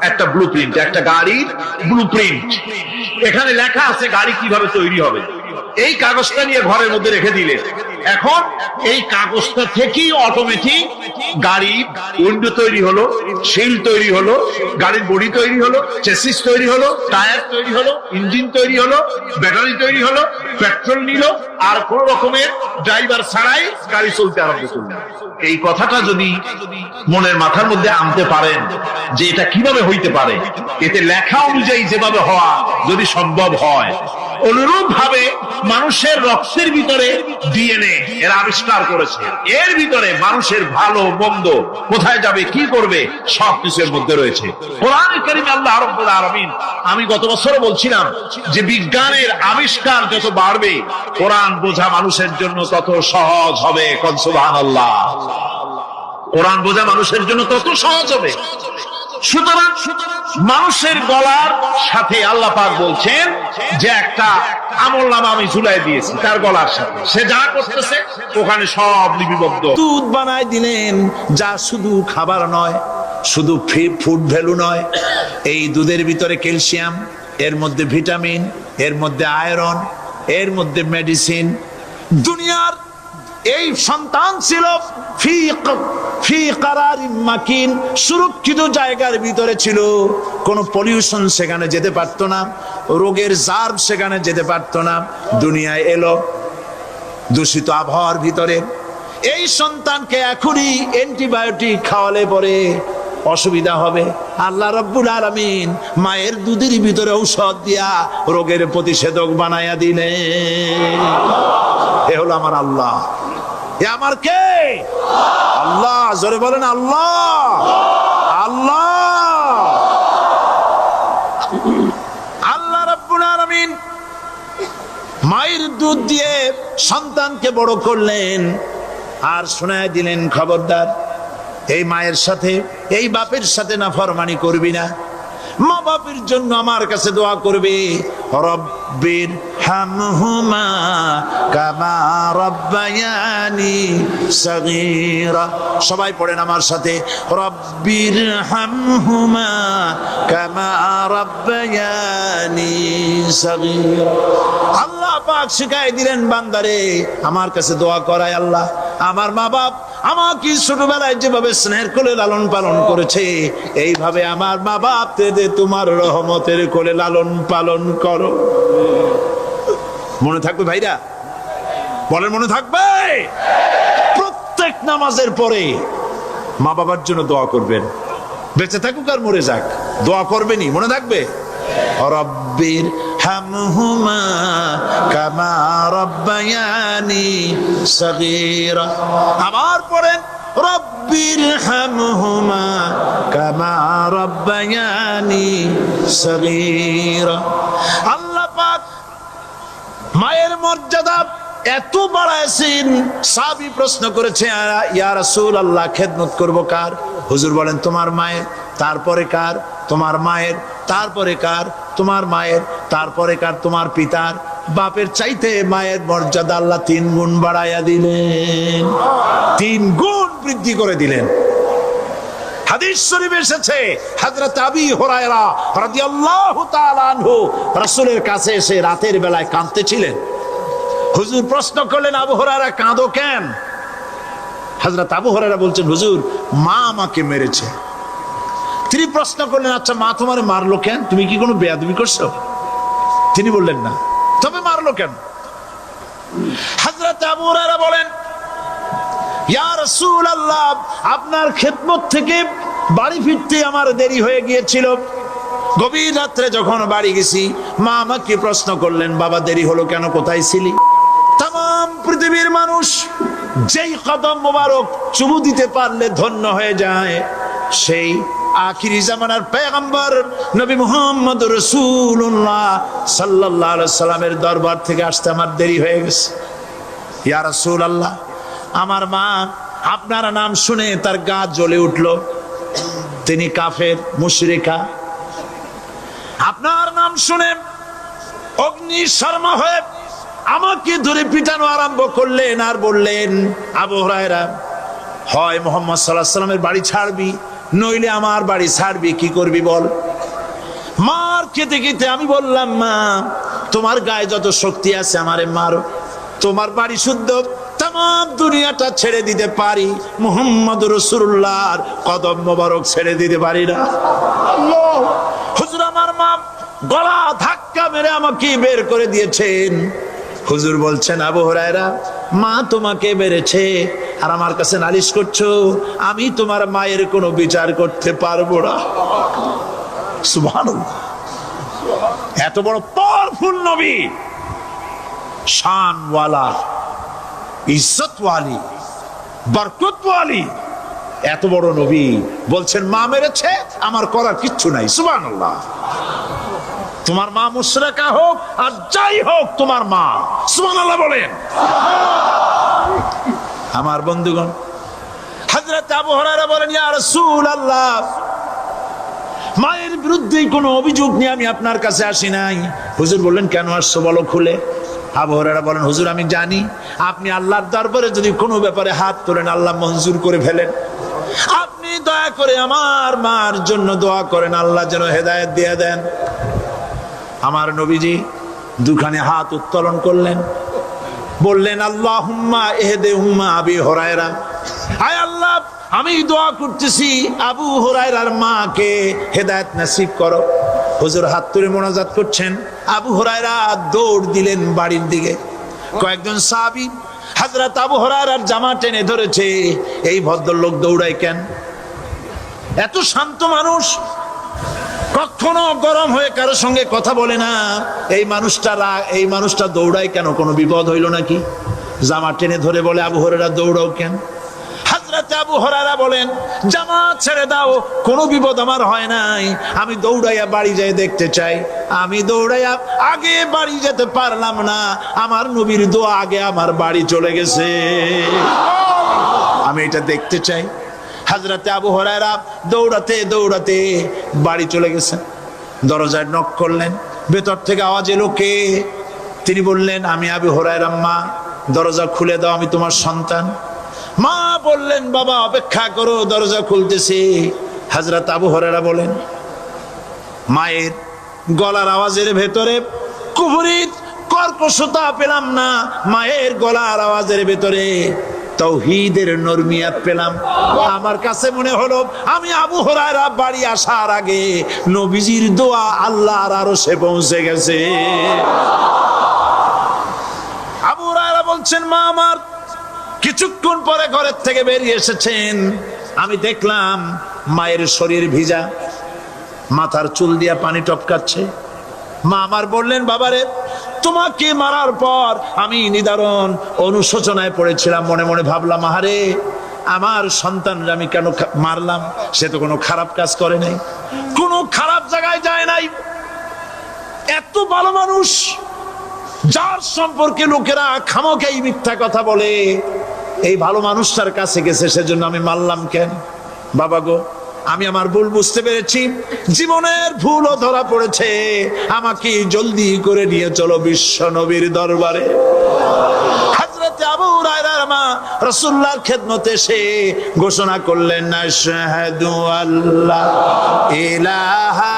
একটা ব্লুপ্রিন্ট, একটা গাড়ির ব্লুপ্রিন্ট। এখানে লেখা আছে গাড়ি কিভাবে তৈরি হবে। এই কাগজটা নিয়ে ঘরের মধ্যে রেখে দিলে এখন এই কাগজটা থেকেই অটোমেটিক গাড়ির উইন্ডো তৈরি হলো, শিল তৈরি হলো, গাড়ির বডি তৈরি হলো, চেসিস তৈরি হলো, টায়ার তৈরি হলো, ইঞ্জিন তৈরি হলো, ব্যাটারি তৈরি হলো, পেট্রোল নিল, আর কোন রকমের ড্রাইভার ছাড়াই গাড়ি চলতে আরম্ভ করল। এই কথাটা যদি মনের মাথার মধ্যে আনতে পারেন যে এটা কিভাবে হইতে পারে, এতে লেখা অনুযায়ী যেভাবে হওয়া যদি সম্ভব হয়, অনুরূপ ভাবে মানুষের রক্তের ভিতরে ডিএনএ এর আবিষ্কার করেছে। এর ভিতরে মানুষের ভালো মন্দ, কোথায় যাবে, কি করবে, সবকিছুর মধ্যে রয়েছে। কোরআনে কারীমে আল্লাহ রাব্বুল আলামিন, আমি গত বছর বলছিলাম যে বিজ্ঞানের আবিষ্কার যত বাড়বে, কোরআন বোঝা মানুষের জন্য তত সহজ হবে। কোন সুবহানাল্লাহ। কোরআন বোঝা মানুষের জন্য তত সহজ হবে। সুতরাং মানুষের গলার সাথে আল্লাহ পাক বলছেন যে একটা আমলনামা আমি ঝুলাই দিয়েছি তার গলার সাথে, সে যা করতেছে ওখানে সব লিপিবদ্ধ। দুধ বানায় দিলেন, যা শুধু খাবার নয়, শুধু ফুড ভ্যালু নয়, এই দুধের ভিতরে ক্যালসিয়াম, এর মধ্যে ভিটামিন, এর মধ্যে আয়রন, এর মধ্যে মেডিসিন। দুনিয়ার এই সন্তান ছিল ফি কারারিন মাকিন, সুরক্ষিত জায়গার ভিতরে ছিল, কোনো পলিউশন সেখানে যেতে পারতো না, রোগের জার্ম সেখানে যেতে পারতো না। দুনিয়ায় এলো দূষিত আবহাওয়ার ভিতরে, এই সন্তানকে এখনই অ্যান্টিবায়োটিক খাওয়ালে পরে অসুবিধা হবে। আল্লাহ রাব্বুল আলামিন মায়ের দুধের ভিতরে ঔষধ দিয়া রোগের প্রতিষেধক বানায়া দিলেন। এ হলো আমার আল্লাহ। এ আমার কে? আল্লাহ। জোরে বলেন আল্লাহ। আল্লাহ। আল্লাহ রাব্বুল আলামিন মায়ের দুধ দিয়ে সন্তানকে বড় করলেন, আর শোনায় দিলেন খবরদার এই মায়ের সাথে, এই বাপের সাথে নাফরমানি করবি না। মা বাপের জন্য আমার কাছে দোয়া করবে, রব্বির হামহুমা কামা রব্বায়ানি সগীরা। সবাই পড়েন আমার সাথে, রব্বির হামহুমা কামা রব্বায়ানি সগীরা। আল্লাহ পাক শিখাই দিলেন বান্দারে আমার কাছে দোয়া করায়, আল্লাহ আমার মা বাপ আমাকে ছোটবেলায় যেভাবে স্নেহের কোলে লালন পালন করেছে, এইভাবে আমার মা বাপ তোমার রহমতের কোলে লালন পালন করো। মনে থাকবে ভাইরা? বলেন মনে থাকবে? প্রত্যেক নামাজের পরে মা বাবার জন্য দোয়া করবেন, বেঁচে থাকুক আর মরে যাক, দোয়া করবেনই। মনে থাকবে? রব্বির হামহুমা কামা রব্বায়ানি সগীরা। আবার পড়েন, রব্বির হামহুমা কামা রব্বায়ানি সগীরা। আল্লাহ পাক মায়ের মর্যাদা এত বাড়াইছেন, সাহাবী প্রশ্ন করেছে, ইয়া রাসূলুল্লাহ খেদমত করব কার? হুজুর বলেন তোমার মায়ের, তারপরে কার? তোমার মায়ের, তারপরে কার? তোমার মায়ের, তারপরে কার? তোমার পিতার। বাপের চাইতে মায়ের মর্যাদা আল্লাহ 3 গুণ বাড়াইয়া দিলেন, 3 গুণ বৃদ্ধি করে দিলেন। হাদিস শরীফে এসেছে, হযরত আবী হুরায়রা রাদিয়াল্লাহু তাআলা আনহু রাসূলের কাছে এসে রাতের বেলায় কাঁদতেছিলেন। হুজুর প্রশ্ন করলেন, আবু হুরায়রা কাঁদো কেন? হযরত আবু হুরায়রা বলছেন, হুজুর মা আমাকে মেরেছে। তিনি প্রশ্ন করলেন, আচ্ছা মা তোমারে মারলো কেন? তুমি কি কোনো বেয়াদবি করছো? তিনি বললেন না, তবে মারলো কেন? হযরত আবু হুরায়রা বলেন, ইয়া রাসূলুল্লাহ আপনার খেদমত থেকে বাড়ি ফিরতে আমার দেরি হয়ে গিয়েছিল। গভীর রাত্রে যখন বাড়ি গেছি, মা আমাকে প্রশ্ন করলেন, বাবা দেরি হলো কেন, কোথায় ছিলি? তাম পৃথিবীর মানুষ যেই কদম মোবারক চুমু দিতে পারলে ধন্য হয়ে যায়, সেই আখিরি জামানার পয়গম্বর নবী মুহাম্মদ রাসূলুল্লাহ সাল্লাল্লাহু আলাইহি সাল্লামের দরবার থেকে আসতে আমার দেরি হয়ে গেছে। ইয়া রাসূলুল্লাহ আমার মা আপনার নাম শুনে তার গা জ্বলে উঠলো, তিনি কাফের মুশরিকা। আপনার নাম শুনে অগ্নি শর্মা হয়ে আমাকে ধরে পিটানো আরম্ভ করলেন, আর বললেন, আবু হুরায়রা হয় মুহাম্মদ সাল্লাল্লাহু আলাইহি সাল্লামের বাড়ি ছাড়বি, নইলে আমার বাড়ি ছাড়বি, কি করবি বল? মার খেতে খেতে আমি বললাম, মা তোমার গায়ে যত শক্তি আছে আমারে মারো, তোমার বাড়ি শুদ্ধ, তাম দুনিয়াটা ছেড়ে দিতে পারি, মুহাম্মদ রাসূলুল্লাহর কদম মোবারক ছেড়ে দিতে পারি না। আল্লাহ! হুজুর আমার মা গলা ধাক্কা মেরে আমাকে বের করে দিয়েছেন। হুজুর বলছেন, আবু হুরায়রা মা তোমাকে মেরেছে আর আমার কাছে নালিশ করছো, আমি তোমার মায়ের কোনো বিচার করতে পারবো না। সুবহানাল্লাহ! এত বড় পাওয়ারফুল নবী শানওয়ালা, ইজ্জতওয়ালি, বরকতওয়ালি এত বড় নবী বলছেন মা মেরেছে, আমার করার কিচ্ছু নাই। সুবহানাল্লাহ। তোমার মা মুশরিকা হোক আর যাই হোক, তোমার মা। সুবহানাল্লাহ বলেন। আমার বন্ধুগণ, হযরত আবু হুরায়রা বলেন, ইয়া রাসূলুল্লাহ, মায়ের বিরুদ্ধে কোনো অভিযোগ নিয়ে আমি আপনার কাছে আসি নাই। হুজুর বললেন, কেন আসছো বলো খুলে। আবু হুরায়রা বলেন, হুজুর আমি জানি আপনি আল্লাহর দরবারে যদি কোনো ব্যাপারে হাত তোলেন আল্লাহ মঞ্জুর করে ফেলেন। আপনি দয়া করে আমার মার জন্য দোয়া করেন, আল্লাহ যেন হেদায়েত দিয়ে দেন। আমার নবীজি দুখানে হাত উত্তোলন করলেন, বললেন, আল্লাহুম্মা ইহদি উম্মা আবি হুরায়রা, আয় আল্লাহ আমি দোয়া করতেছি আবু হুরায়রার মাকে হেদায়েত নসিব করো। হুজুর হাত তুলে মোনাজাত করছেন, আবু হুরায়রা দৌড় দিলেন বাড়ির দিকে। কয়েকজন সাহাবী হযরত আবু হুরায়রার জামা টেনে ধরেছে, এই ভদ্রলোক দৌড়ায় কেন? এত শান্ত মানুষ, কখনো গরম হয়ে কারো সঙ্গে কথা বলে না। এই মানুষটা দৌড়ায় কেন? কোনো বিপদ হইল নাকি? জামা টেনে ধরে বলে, আবু হুরায়রা দৌড়াও কেন? হযরত আবু হুরায়রা বলেন, জামা ছেড়ে দাও, কোনো বিপদ আমার হয় নাই, আমি দৌড়াইয়া বাড়ি যাই দেখতে চাই। আমি দৌড়াইয়া আগে বাড়ি যেতে পারলাম না, আমার নবীর দোয়া আগে আমার বাড়ি চলে গেছে, আমি এটা দেখতে চাই। হযরত আবু হুরায়রা দৌড়াতে দৌড়াতে বাড়ি চলে গেছেন। দরজায় নক করলেন, ভেতর থেকে আওয়াজ এলো, কে? তিনি বললেন, আমি আবু হুরায়রা। মা দরজা খুলে দাও, আমি তোমার সন্তান। মা বললেন, বাবা অপেক্ষা করো, দরজা খুলতেছি। হযরত আবু হুরায়রা বলেন, মায়ের গলার আওয়াজের ভেতরে কুফরি কর্কশতা পেলাম না, মায়ের গলার আওয়াজের ভেতরে তাওহীদের নরমিয়াত পেলাম। আমার কাছে মনে হলো আমি আবু হুরায়রা বাড়ি আসার আগে নবীজির দোয়া আল্লাহর আরশে পৌঁছে গেছে। আবু হুরায়রা বলছেন, মা আমার কিছুক্ষণ পরে ঘরের থেকে বেরিয়ে এসেছেন, আমি দেখলাম মায়ের শরীর ভিজা, মাথার চুল দিয়া পানি টপকাচ্ছে। মা আমার বললেন, বাবারে তোমাকে মারার পর আমি নিদারুণ অনুশোচনায় পড়েছিলাম, মনে মনে ভাবলাম, আহারে আমার সন্তানরা আমি কেন মারলাম? সে তো কোনো খারাপ কাজ করে নাই, কোনো খারাপ জায়গায় যায় নাই। এত ভালো মানুষ যার সম্পর্কে লোকেরা খামোখাই মিথ্যা কথা বলে, এই ভালো মানুষটার কাছে গেছে, সেজন্য আমি মারলাম কেন? বাবা গো, আমি আমার ভুল বুঝতে পেরেছি, জীবনের ভুলও ধরা পড়েছে, আমাকে জলদি করে নিয়ে চলো বিশ্ব নবীর দরবারে। হযরত আবু হুরায়রার মা রাসূলুল্লাহর খেদমতে এসে ঘোষণা করলেন, আশহাদু আল্লা ইলাহা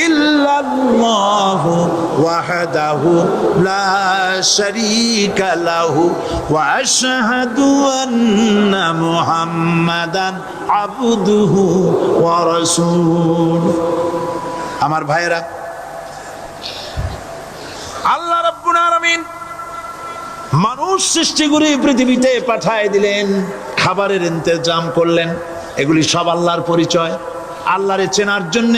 ইল্লাল্লাহু ওয়াহদাহু লা শারীকা লাহু ওয়া আশহাদু আন্না মুহাম্মাদান আবদুহু ওয়া রাসূলুহু। আমার ভাইরা, আল্লাহ রাব্বুল আলামিন মানুষ সৃষ্টি করে পৃথিবীতে পাঠায় দিলেন, খাবারের ইন্তজাম করলেন, এগুলি সব আল্লাহর পরিচয়। আল্লাহরে চেনার জন্য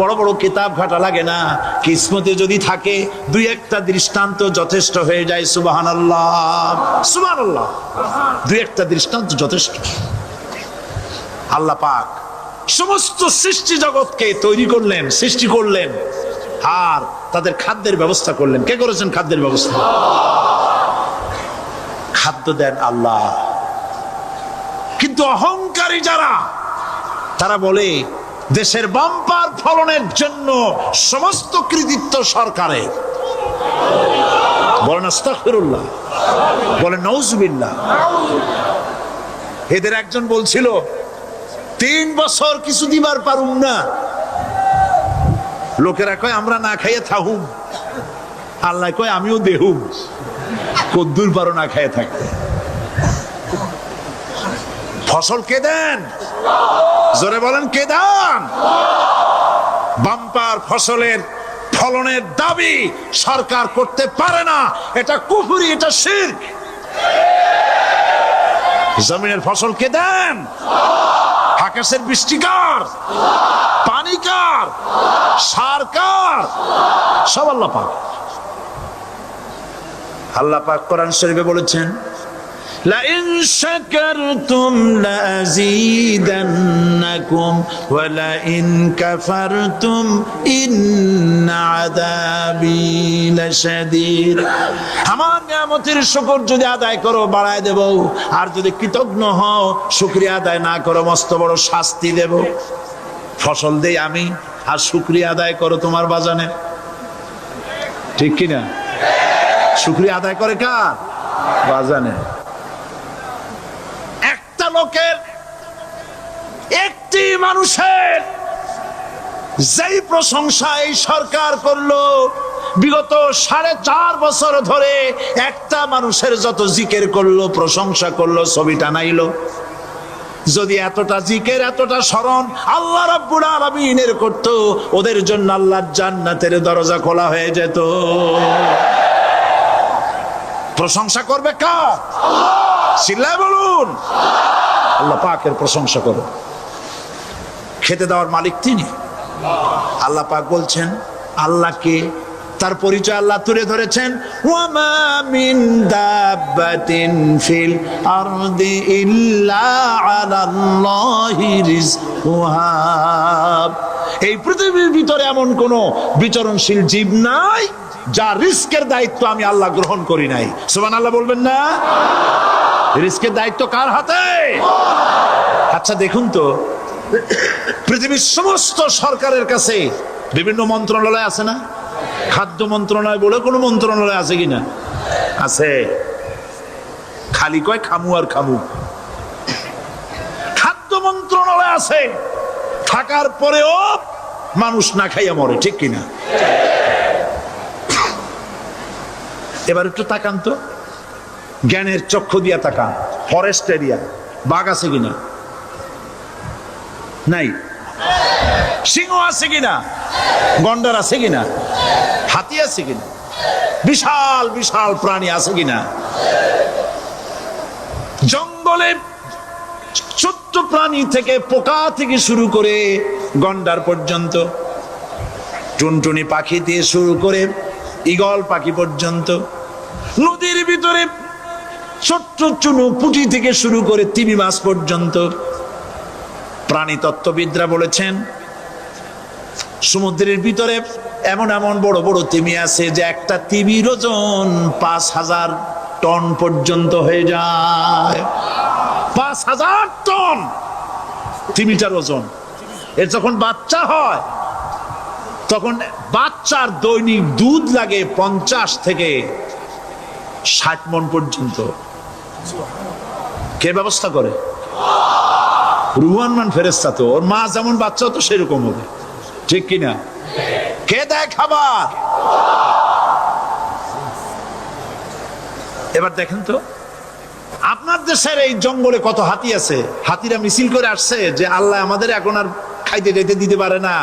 বড় বড় কিতাব ঘাটা লাগে না, কিসমতে যদি থাকে দুই একটা দৃষ্টান্ত যথেষ্ট হয়ে যায়। সুবহানাল্লাহ, সুবহানাল্লাহ, দুই একটা দৃষ্টান্ত যথেষ্ট। আল্লাহ পাক সমস্ত সৃষ্টি জগৎকে তৈরি করলেন, সৃষ্টি করলেন, আর তাদের খাদ্যের ব্যবস্থা করলেন। কে করেছেন খাদ্যের ব্যবস্থা? খাদ্য দেন আল্লাহ। কিন্তু অহংকারী যারা, তারা বলে দেশের বাম্পার ফলনের জন্য সমস্ত কৃতিত্ব সরকারের। বলেন আস্তাগফিরুল্লাহ, বলেন নাউজুবিল্লাহ। এদের একজন বলছিল, 3 বছর কিছু দিবার পারুম না। লোকেরা কয় আমরা না খাইয়ে থাকুম, আল্লাহ কয় আমিও দেহুম। কদ্দুর পারো না খাইয়ে থাকতে। ফসল কে দেন? জোরে বলেন, কে দেন? বাম্পার ফসলের ফলনের দাবি সরকার করতে পারে না, এটা কুফরি, এটা শিরক। জমিনের ফসল কে দেন? আকাশের বৃষ্টি কার? পানি কার? সার কার? সব আল্লাহ পাক। আল্লাহ পাক কোরআন শরীফে বলেছেন, লা ইন শাকারতুম লাযীদান্নাকুম ওয়া লা ইন কাফারতুম ইন্না আযাবি লাশাদীদ। আমার নিয়ামতের শুকর যদি আদায় করো বাড়ায় দেব, আর যদি কৃতজ্ঞ হও শুকরিয়া আদায় না করো মস্ত বড় শাস্তি দেব। ফসল দেই আমি, আর শুকরিয়া আদায় করো তোমার বাজানে, ঠিক কিনা? শুকরিয়া আদায় করে কার? বাজানে। একটা লোকের, একটি মানুষের যেই প্রশংসা এই সরকার করলো, বিগত 4.5 বছর ধরে একটা মানুষের যত জিকির করলো, প্রশংসা করলো, ছবি টানাইলো, যদি এতটা জিকির এতটা স্মরণ আল্লাহ রাব্বুল আলামিনের করতো, ওদের জন্য আল্লাহর জান্নাতের দরজা খোলা হয়ে যেত। প্রশংসা করবে কার? চিল্লায় বলুন, আল্লাহ পাকের প্রশংসা করো। খেতে দেওয়ার মালিক তিনি। আল্লাহ পাক বলছেন আল্লাহকে, তার পরিচয় আল্লাহ তুলে ধরেছেন, ওয়ামা মিন দাব্বাতিন ফিল আরদি ইল্লা আলাল্লাহি রিজকুহা। এই পৃথিবীর ভিতরে এমন কোন বিচরণশীল জীব নাই যার রিস্কের দায়িত্ব আমি আল্লাহ গ্রহণ করি নাই। সুবহানাল্লাহ বলবেন না? রিস্কের দায়িত্ব কার হাতে? আচ্ছা দেখুন তো, পৃথিবীর সমস্ত সরকারের কাছে বিভিন্ন মন্ত্রণালয় আছে না? খাদ্য মন্ত্রণালয় বলে কোন মন্ত্রণালয় আছে কিনা? আছে। খালি কয় খামু আর খামু। খাদ্য মন্ত্রণালয় আছে, থাকার পরেও মানুষ না খাইয়া মরে, ঠিক কিনা? এবার একটু তাকান তো, জ্ঞানের চক্ষু দিয়া তাকান। ফরেস্ট এরিয়া, বাঘ আছে কিনা? নাই। সিংহ আছে কিনা? গন্ডার আছে কিনা? হাতি আছে কিনা? বিশাল বিশাল প্রাণী আছে কিনা? জঙ্গলে ছোট্ট প্রাণী থেকে, পোকা থেকে শুরু করে গন্ডার পর্যন্ত, টুনটুনি পাখি দিয়ে শুরু করে ঈগল পাখি পর্যন্ত, নদীর ভিতরে ছোট্ট চুনো পুঁটি থেকে শুরু করে তিমি মাছ পর্যন্ত। প্রাণী তত্ত্ববিদরা বলেছেন সমুদ্রের ভিতরে এমন এমন বড় বড় তিমি আছে যে একটা তিমির ওজন 5000 টন পর্যন্ত হয়ে যায়। 5000 টন তিমিটার ওজন। এর যখন বাচ্চা হয় তখন বাচ্চার দৈনিক দুধ লাগে 50 থেকে 60 মণ পর্যন্ত। কে ব্যবস্থা করে? রুহান মান ফেরেশতা। তো ওর মা যেমন বাচ্চা তো সেরকম হবে, ঠিক কিনা? কে দেয় খাবার? এবার দেখেন তো, আপনার দেশের এই জঙ্গলে কত হাতি আছে। হাতিরা মিছিল করে আসছে যে আল্লাহ আমাদের এখন আর খাইতে খাইতে দিতে পারে না,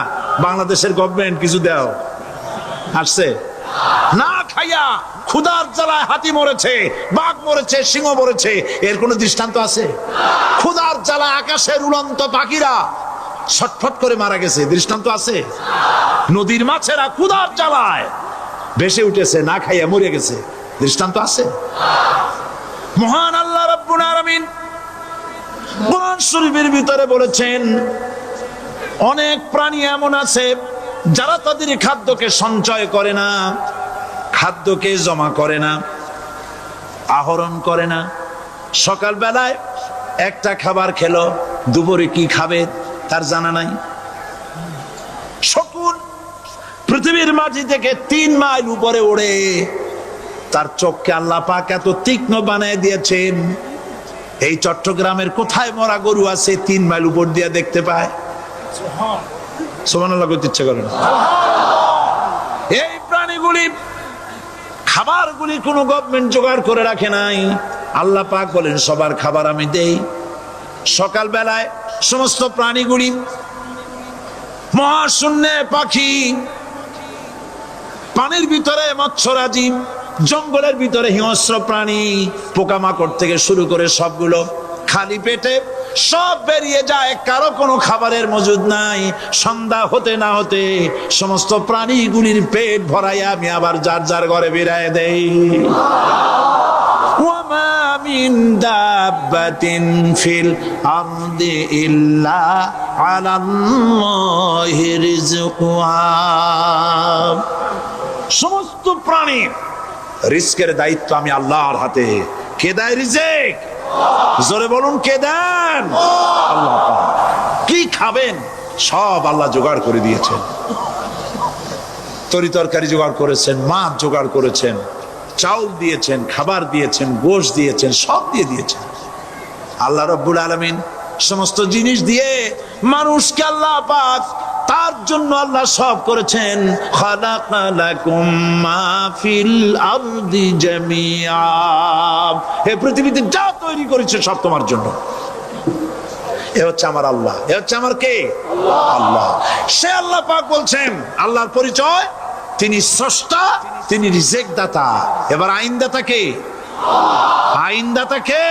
বাংলাদেশের গভর্নমেন্ট কিছু দাও। আসছে না, খাইয়া ক্ষুধার জ্বালায় হাতি মরেছে, বাঘ মরেছে, সিংহ মরেছে। এর কোনো দৃষ্টান্ত আছে? ক্ষুধার জ্বালায় আকাশের উড়ন্ত পাখিরা ছটফট করে মারা গেছে, দৃষ্টান্ত আছে? নদীর মাছেরা ক্ষুধার জ্বালায় ভেসে উঠেছে, না খাইয়া মরে গেছে, দৃষ্টান্ত আছে? মহান আল্লাহ রাব্বুল আলামিন কোরআন শরীফের ভিতরে বলেছেন অনেক প্রাণী এমন আছে যারা তাদের খাদ্যকে সঞ্চয় করে না, খাদ্যকে জমা করে না, আহরণ করে না। সকাল বেলায় একটা খাবার খেলো, দুপুরে কি খাবে তার জানা নাই। শকুন পৃথিবীর মাটি থেকে 3 মাইল উপরে ওড়ে, তার চোখকে আল্লাহ পাক এত তীক্ষ্ণ বানিয়ে দিয়েছেন। এই চট্টগ্রামের কোথায় মরা গরু আছে 3 মাইল উপর দিয়ে দেখতে পায়? সুবহানাল্লাহ করতে ইচ্ছা করে না। এই প্রাণীগুলি খাবারগুলি কোনো গভর্নমেন্ট জোগাড় করে রাখে নাই। আল্লাহ পাক বলেন সবার খাবার আমি দেই। সকাল বেলায় সমস্ত প্রাণীগুলি, মহাশূন্যে পাখি, পানির ভিতরে মৎস্যরাজি, জঙ্গলের ভিতরে হিংস্র প্রাণী, পোকামাকড় থেকে শুরু করে সবগুলো খালি পেটে সব বেরিয়ে যায়, কারো কোনো খাবারের মজুদ নাই। সন্ধ্যা হতে না হতে সমস্ত প্রাণীগুলির পেট ভরাইয়া আমি আবার যার যার ঘরে বেরায় দেই। ওয়ামা মিন দাব্বাতিন ফিল আরদি ইল্লা আলাল্লাহি রিজকুহা। সমস্ত প্রাণীর রিজকের দায়িত্ব আমি আল্লাহর হাতে। কে দেয় রিজেক? জোরে বলুন, কে দেন? আল্লাহ পাক। কি খাবেন সব আল্লাহ জোগাড় করে দিয়েছেন। তরি তরকারি জোগাড় করেছেন, মাছ জোগাড় করেছেন, চাউল দিয়েছেন, খাবার দিয়েছেন, গোশ দিয়েছেন, সব দিয়ে দিয়েছেন। আল্লাহ রাব্বুল আলামিন সমস্ত জিনিস দিয়ে মানুষকে আল্লাহ পাক তার জন্য আল্লাহ সব করেছেন। খালাকালাকুম মা ফিল আরদি জামিআ। এই পৃথিবীতে যা তৈরি করেছে সব তোমার জন্য। এ হচ্ছে আমার আল্লাহ। এ হচ্ছে আমার কে? আল্লাহ। সে আল্লাহ পাক বলছেন, আল্লাহর পরিচয় তিনি স্রষ্টা, তিনি রিজেক দাতা। এবার আইনদাতা কে? আইনদাতা কে?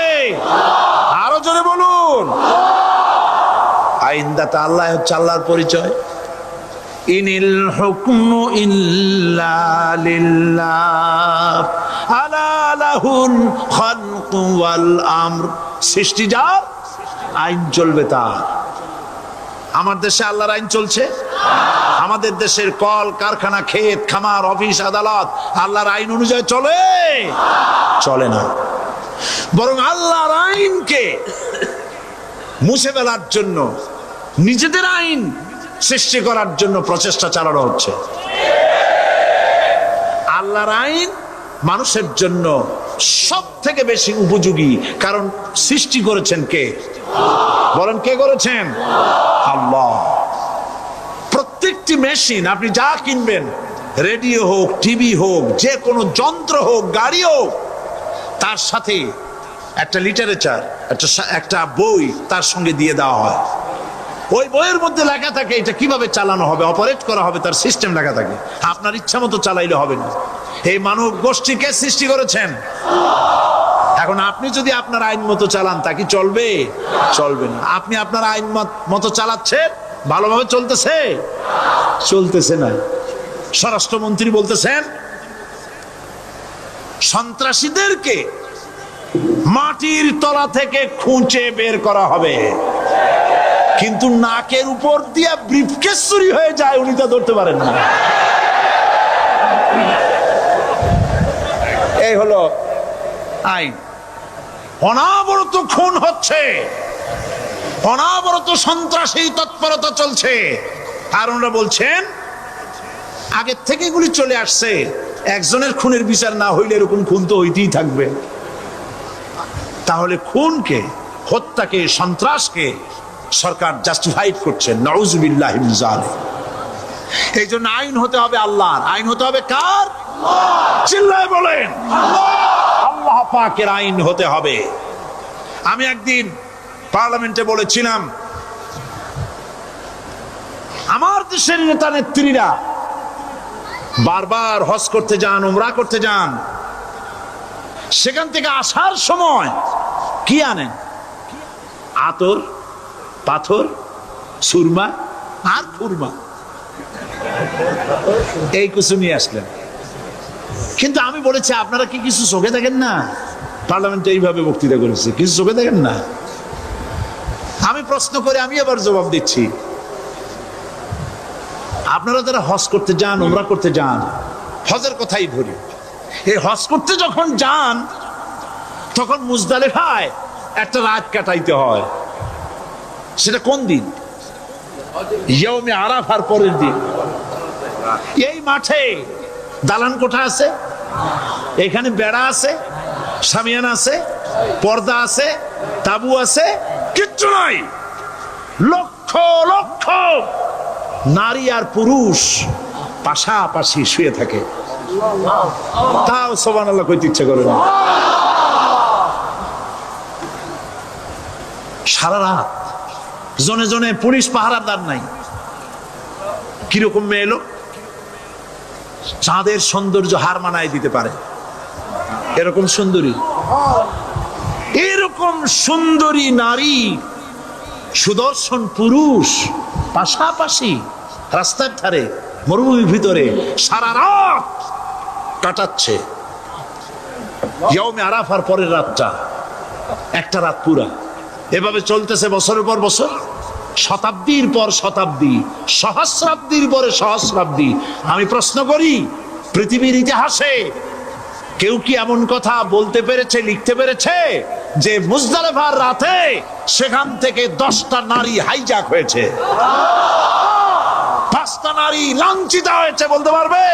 আরো জোরে বলুন। আইনদাতা আল্লাহ হচ্ছে আল্লাহর পরিচয়। ইনিল হুকমু ইল্লা লিল্লাহ আলা লাহুল খালকু ওয়াল আমর। সৃষ্টি যার, আইন চলবে তার। আমার দেশে আল্লাহর আইন চলছে? আমাদের দেশের কল কারখানা, ক্ষেত খামার, অফিস আদালত আল্লাহর আইন অনুযায়ী চলে? চলে না। বরং আল্লাহর আইনকে মুছে ফেলার জন্য নিজেদের আইন সৃষ্টি করার জন্য প্রচেষ্টা চালানো হচ্ছে। আল্লাহর আইন মানুষের জন্য সব থেকে বেশি উপযোগী, কারণ সৃষ্টি করেছেন কে? বলেন, কে করেছেন? আল্লাহ। প্রত্যেকটি মেশিন আপনি যা কিনবেন, রেডিও হোক, টিভি হোক, যে কোনো যন্ত্র হোক, গাড়ি হোক, তার সাথে একটা লিটারেচার, একটা বই তার সঙ্গে দিয়ে দেওয়া হয়। ওই বইয়ের মধ্যে লেখা থাকে এটা কিভাবে চালানো হবে, অপারেট করা হবে, তার সিস্টেম লেখা থাকে। আপনার ইচ্ছা মতো চালাইলে হবে না। এই মানব গোষ্ঠীকে সৃষ্টি করেছেন। এখন আপনি যদি আপনার আইন মতো চালান, তা কি চলবে? চলবে না। আপনি আপনার আইন মতো চালাচ্ছেন, ভালোভাবে চলতেছে? চলতেছে না। স্বরাষ্ট্রমন্ত্রী বলতেছেন সন্ত্রাসীদেরকে মাটির তলা থেকে খুঁজে বের করা হবে, কিন্তু নাকের উপর দিয়ে ব্রিফকেস চুরি হয়ে যায়, উনি তা ধরতে পারেন না। এই হলো আইন। অনাবরত খুন হচ্ছে, অনাবরত সন্ত্রাসী তৎপরতা চলছে। আর ওনারা বলছেন আগের থেকে এগুলি চলে আসছে, একজনের খুনের বিচার না হইলে এরকম খুন তো হইতেই থাকবে। তাহলে খুনকে, হত্যাকে, সন্ত্রাসকে সরকার জাস্টিফাইড করছেন। নাউজুবিল্লাহি মিন যালিক। এই জন্য আইন হতে হবে আল্লাহর। আইন হতে হবে কার? চিল্লায় বলেন, আল্লাহ পাকের আইন হতে হবে। আমি একদিন পার্লামেন্টে বলেছিলাম, আমার দেশের নেতা নেত্রীরা বারবার হজ করতে যান, উমরা করতে যান, সেখান থেকে আসার সময় কি আনেন? আতর, পাথর, সুরমা আর খুরমা, এই কিছু নিয়ে আসলেন। কিন্তু আমি বলেছি, আপনারা কি কিছু চোখে দেখেন না? পার্লামেন্টে এইভাবে বক্তৃতা করেছে, কিছু চোখে দেখেন না? আমি প্রশ্ন করে আমি আবার জবাব দিচ্ছি, আপনারা যারা হজ করতে যান, উমরা করতে যান, হজের কথাই ধরি, এই হজ করতে যখন যান তখন মুজদালিফায় একটা রাত কাটাইতে হয়। সেটা কোন দিন? ইয়ৌমে আরাফার পরের দিন। এই মাঠে দালান কোঠা আছে, এখানে বেড়া আছে, শামিয়ানা আছে, পর্দা আছে, তাবু আছে, কিচ্ছু নাই। লক্ষ লক্ষ নারী আর পুরুষ পাশাপাশি শুয়ে থাকে, তাও সুবহানাল্লাহ কইতে ইচ্ছা করে না। সারা রাত জনে জনে পুলিশ পাহারাদার নাই। কিরকম মেয়ে এলো, চাঁদের সৌন্দর্য হার মানায় দিতে পারে এরকম সুন্দরী। এরকম সুন্দরী নারী সুদর্শন পুরুষ পাশাপাশি রাস্তার ধারে মরুভূমির ভিতরে সারা রাত কাটাচ্ছে। ইয়ৌমে আরাফার পরের রাতটা, একটা রাত পুরা। এভাবে চলতেছে বছরের পর বছর, শতাব্দীর পর শতাব্দী, সহস্রাব্দীর পরে সহস্রাব্দী। আমি প্রশ্ন করি, পৃথিবীর ইতিহাসে কেউ কি এমন কথা বলতে পেরেছে, লিখতে পেরেছে যে মুজদালিফার রাতে সেখান থেকে 10টা নারী হাইজ্যাক হয়েছে, 5টা নারী লাঞ্ছিত হয়েছে? বলতে পারবে?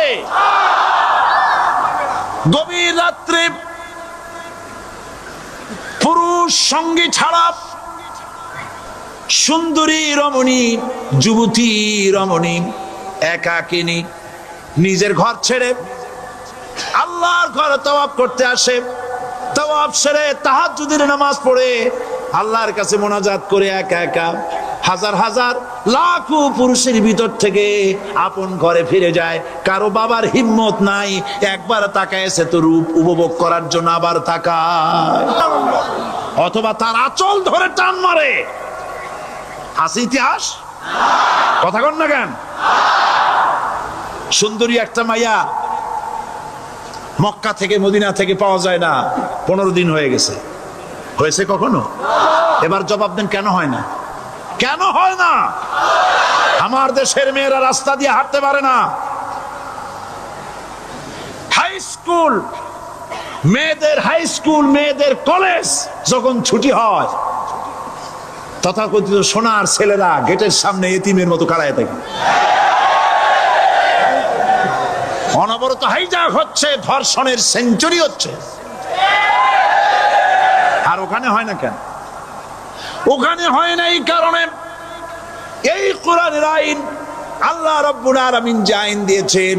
গভীর রাত্রে পুরুষ সঙ্গী ছাড়া সুন্দরী রমণী, যুবতী রমণী একাকিনী নিজের ঘর ছেড়ে আল্লাহর ঘরে তওয়াফ করতে আসে। তওয়াফ সেরে তাহাজ্জুদের নামাজ পড়ে আল্লাহর কাছে মোনাজাত করে একা একা হাজার হাজার লাখো পুরুষের ভিতর থেকে আপন ঘরে ফিরে যায়। কারো বাবার হিম্মত নাই একবার তাকায় সে তো রূপ উপভোগ করার জন্য আবার তাকায়, অথবা তার আঁচল ধরে টান মারে। আছে ইতিহাস? কথা কন না কেন? সুন্দরী একটা মাইয়া মক্কা থেকে মদিনা থেকে পাওয়া যায় না, 15 দিন হয়ে গেছে। হয়েছে কখনো? এবার জবাব দেন, কেন হয় না? কেন হয় না? আমার দেশের মেয়েরা রাস্তা দিয়ে হাঁটতে পারে না। হাই স্কুল মেয়েদের, হাই স্কুল মেয়েদের কলেজ যখন ছুটি হয়, তথাকথিত সোনার ছেলেরা গেটের সামনে এতিমের মতো কাড়ায় থাকে। অনবরত হাইজ্যাক হচ্ছে, ধর্ষণের সেঞ্চুরি হচ্ছে। আর ওখানে হয় না কেন? ওখানে হয় না এই কারণে, এই কোরআনের আইন আল্লাহ রাব্বুল আলামিন যে আইন দিয়েছেন,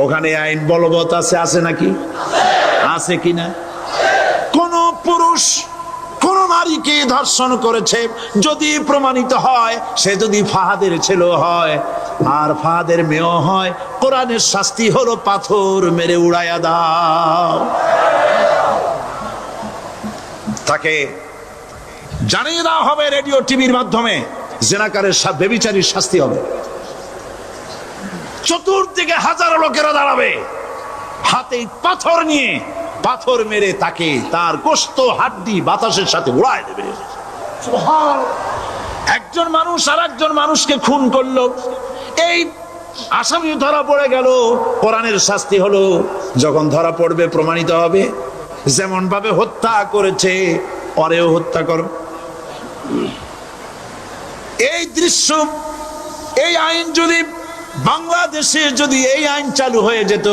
ওখানে আইন বলবৎ আছে। আছে নাকি? আছে কিনা? কোন পুরুষ কোন নারীকে ধর্ষণ করেছে যদি প্রমাণিত হয়, সে যদি ফাহাদের ছেলে হয় আর ফাহাদের মেয়েও হয়, কোরআনের শাস্তি হলো পাথর মেরে উড়াইয়া দাও। তাকে জানিয়ে দেওয়া হবে রেডিও টিভির মাধ্যমে, জেনাকারের ব্যভিচারীর শাস্তি হবে। চতুর্দিকে হাজারো লোকেরা দাঁড়াবে, হাতে পাথর নিয়ে পাথর মেরে তাকে তার গোশত হাড্ডি বাতাসের সাথে উড়ায় দেবে। একজন মানুষ আর একজন মানুষকে খুন করলো, এই আসামি ধরা পড়ে গেল, কোরআনের শাস্তি হলো যখন ধরা পড়বে প্রমাণিত হবে যেমন ভাবে হত্যা করেছে পরেও হত্যা করো। এই দৃশ্য, এই আইন যদি বাংলাদেশে যদি এই আইন চালু হয়ে যেত,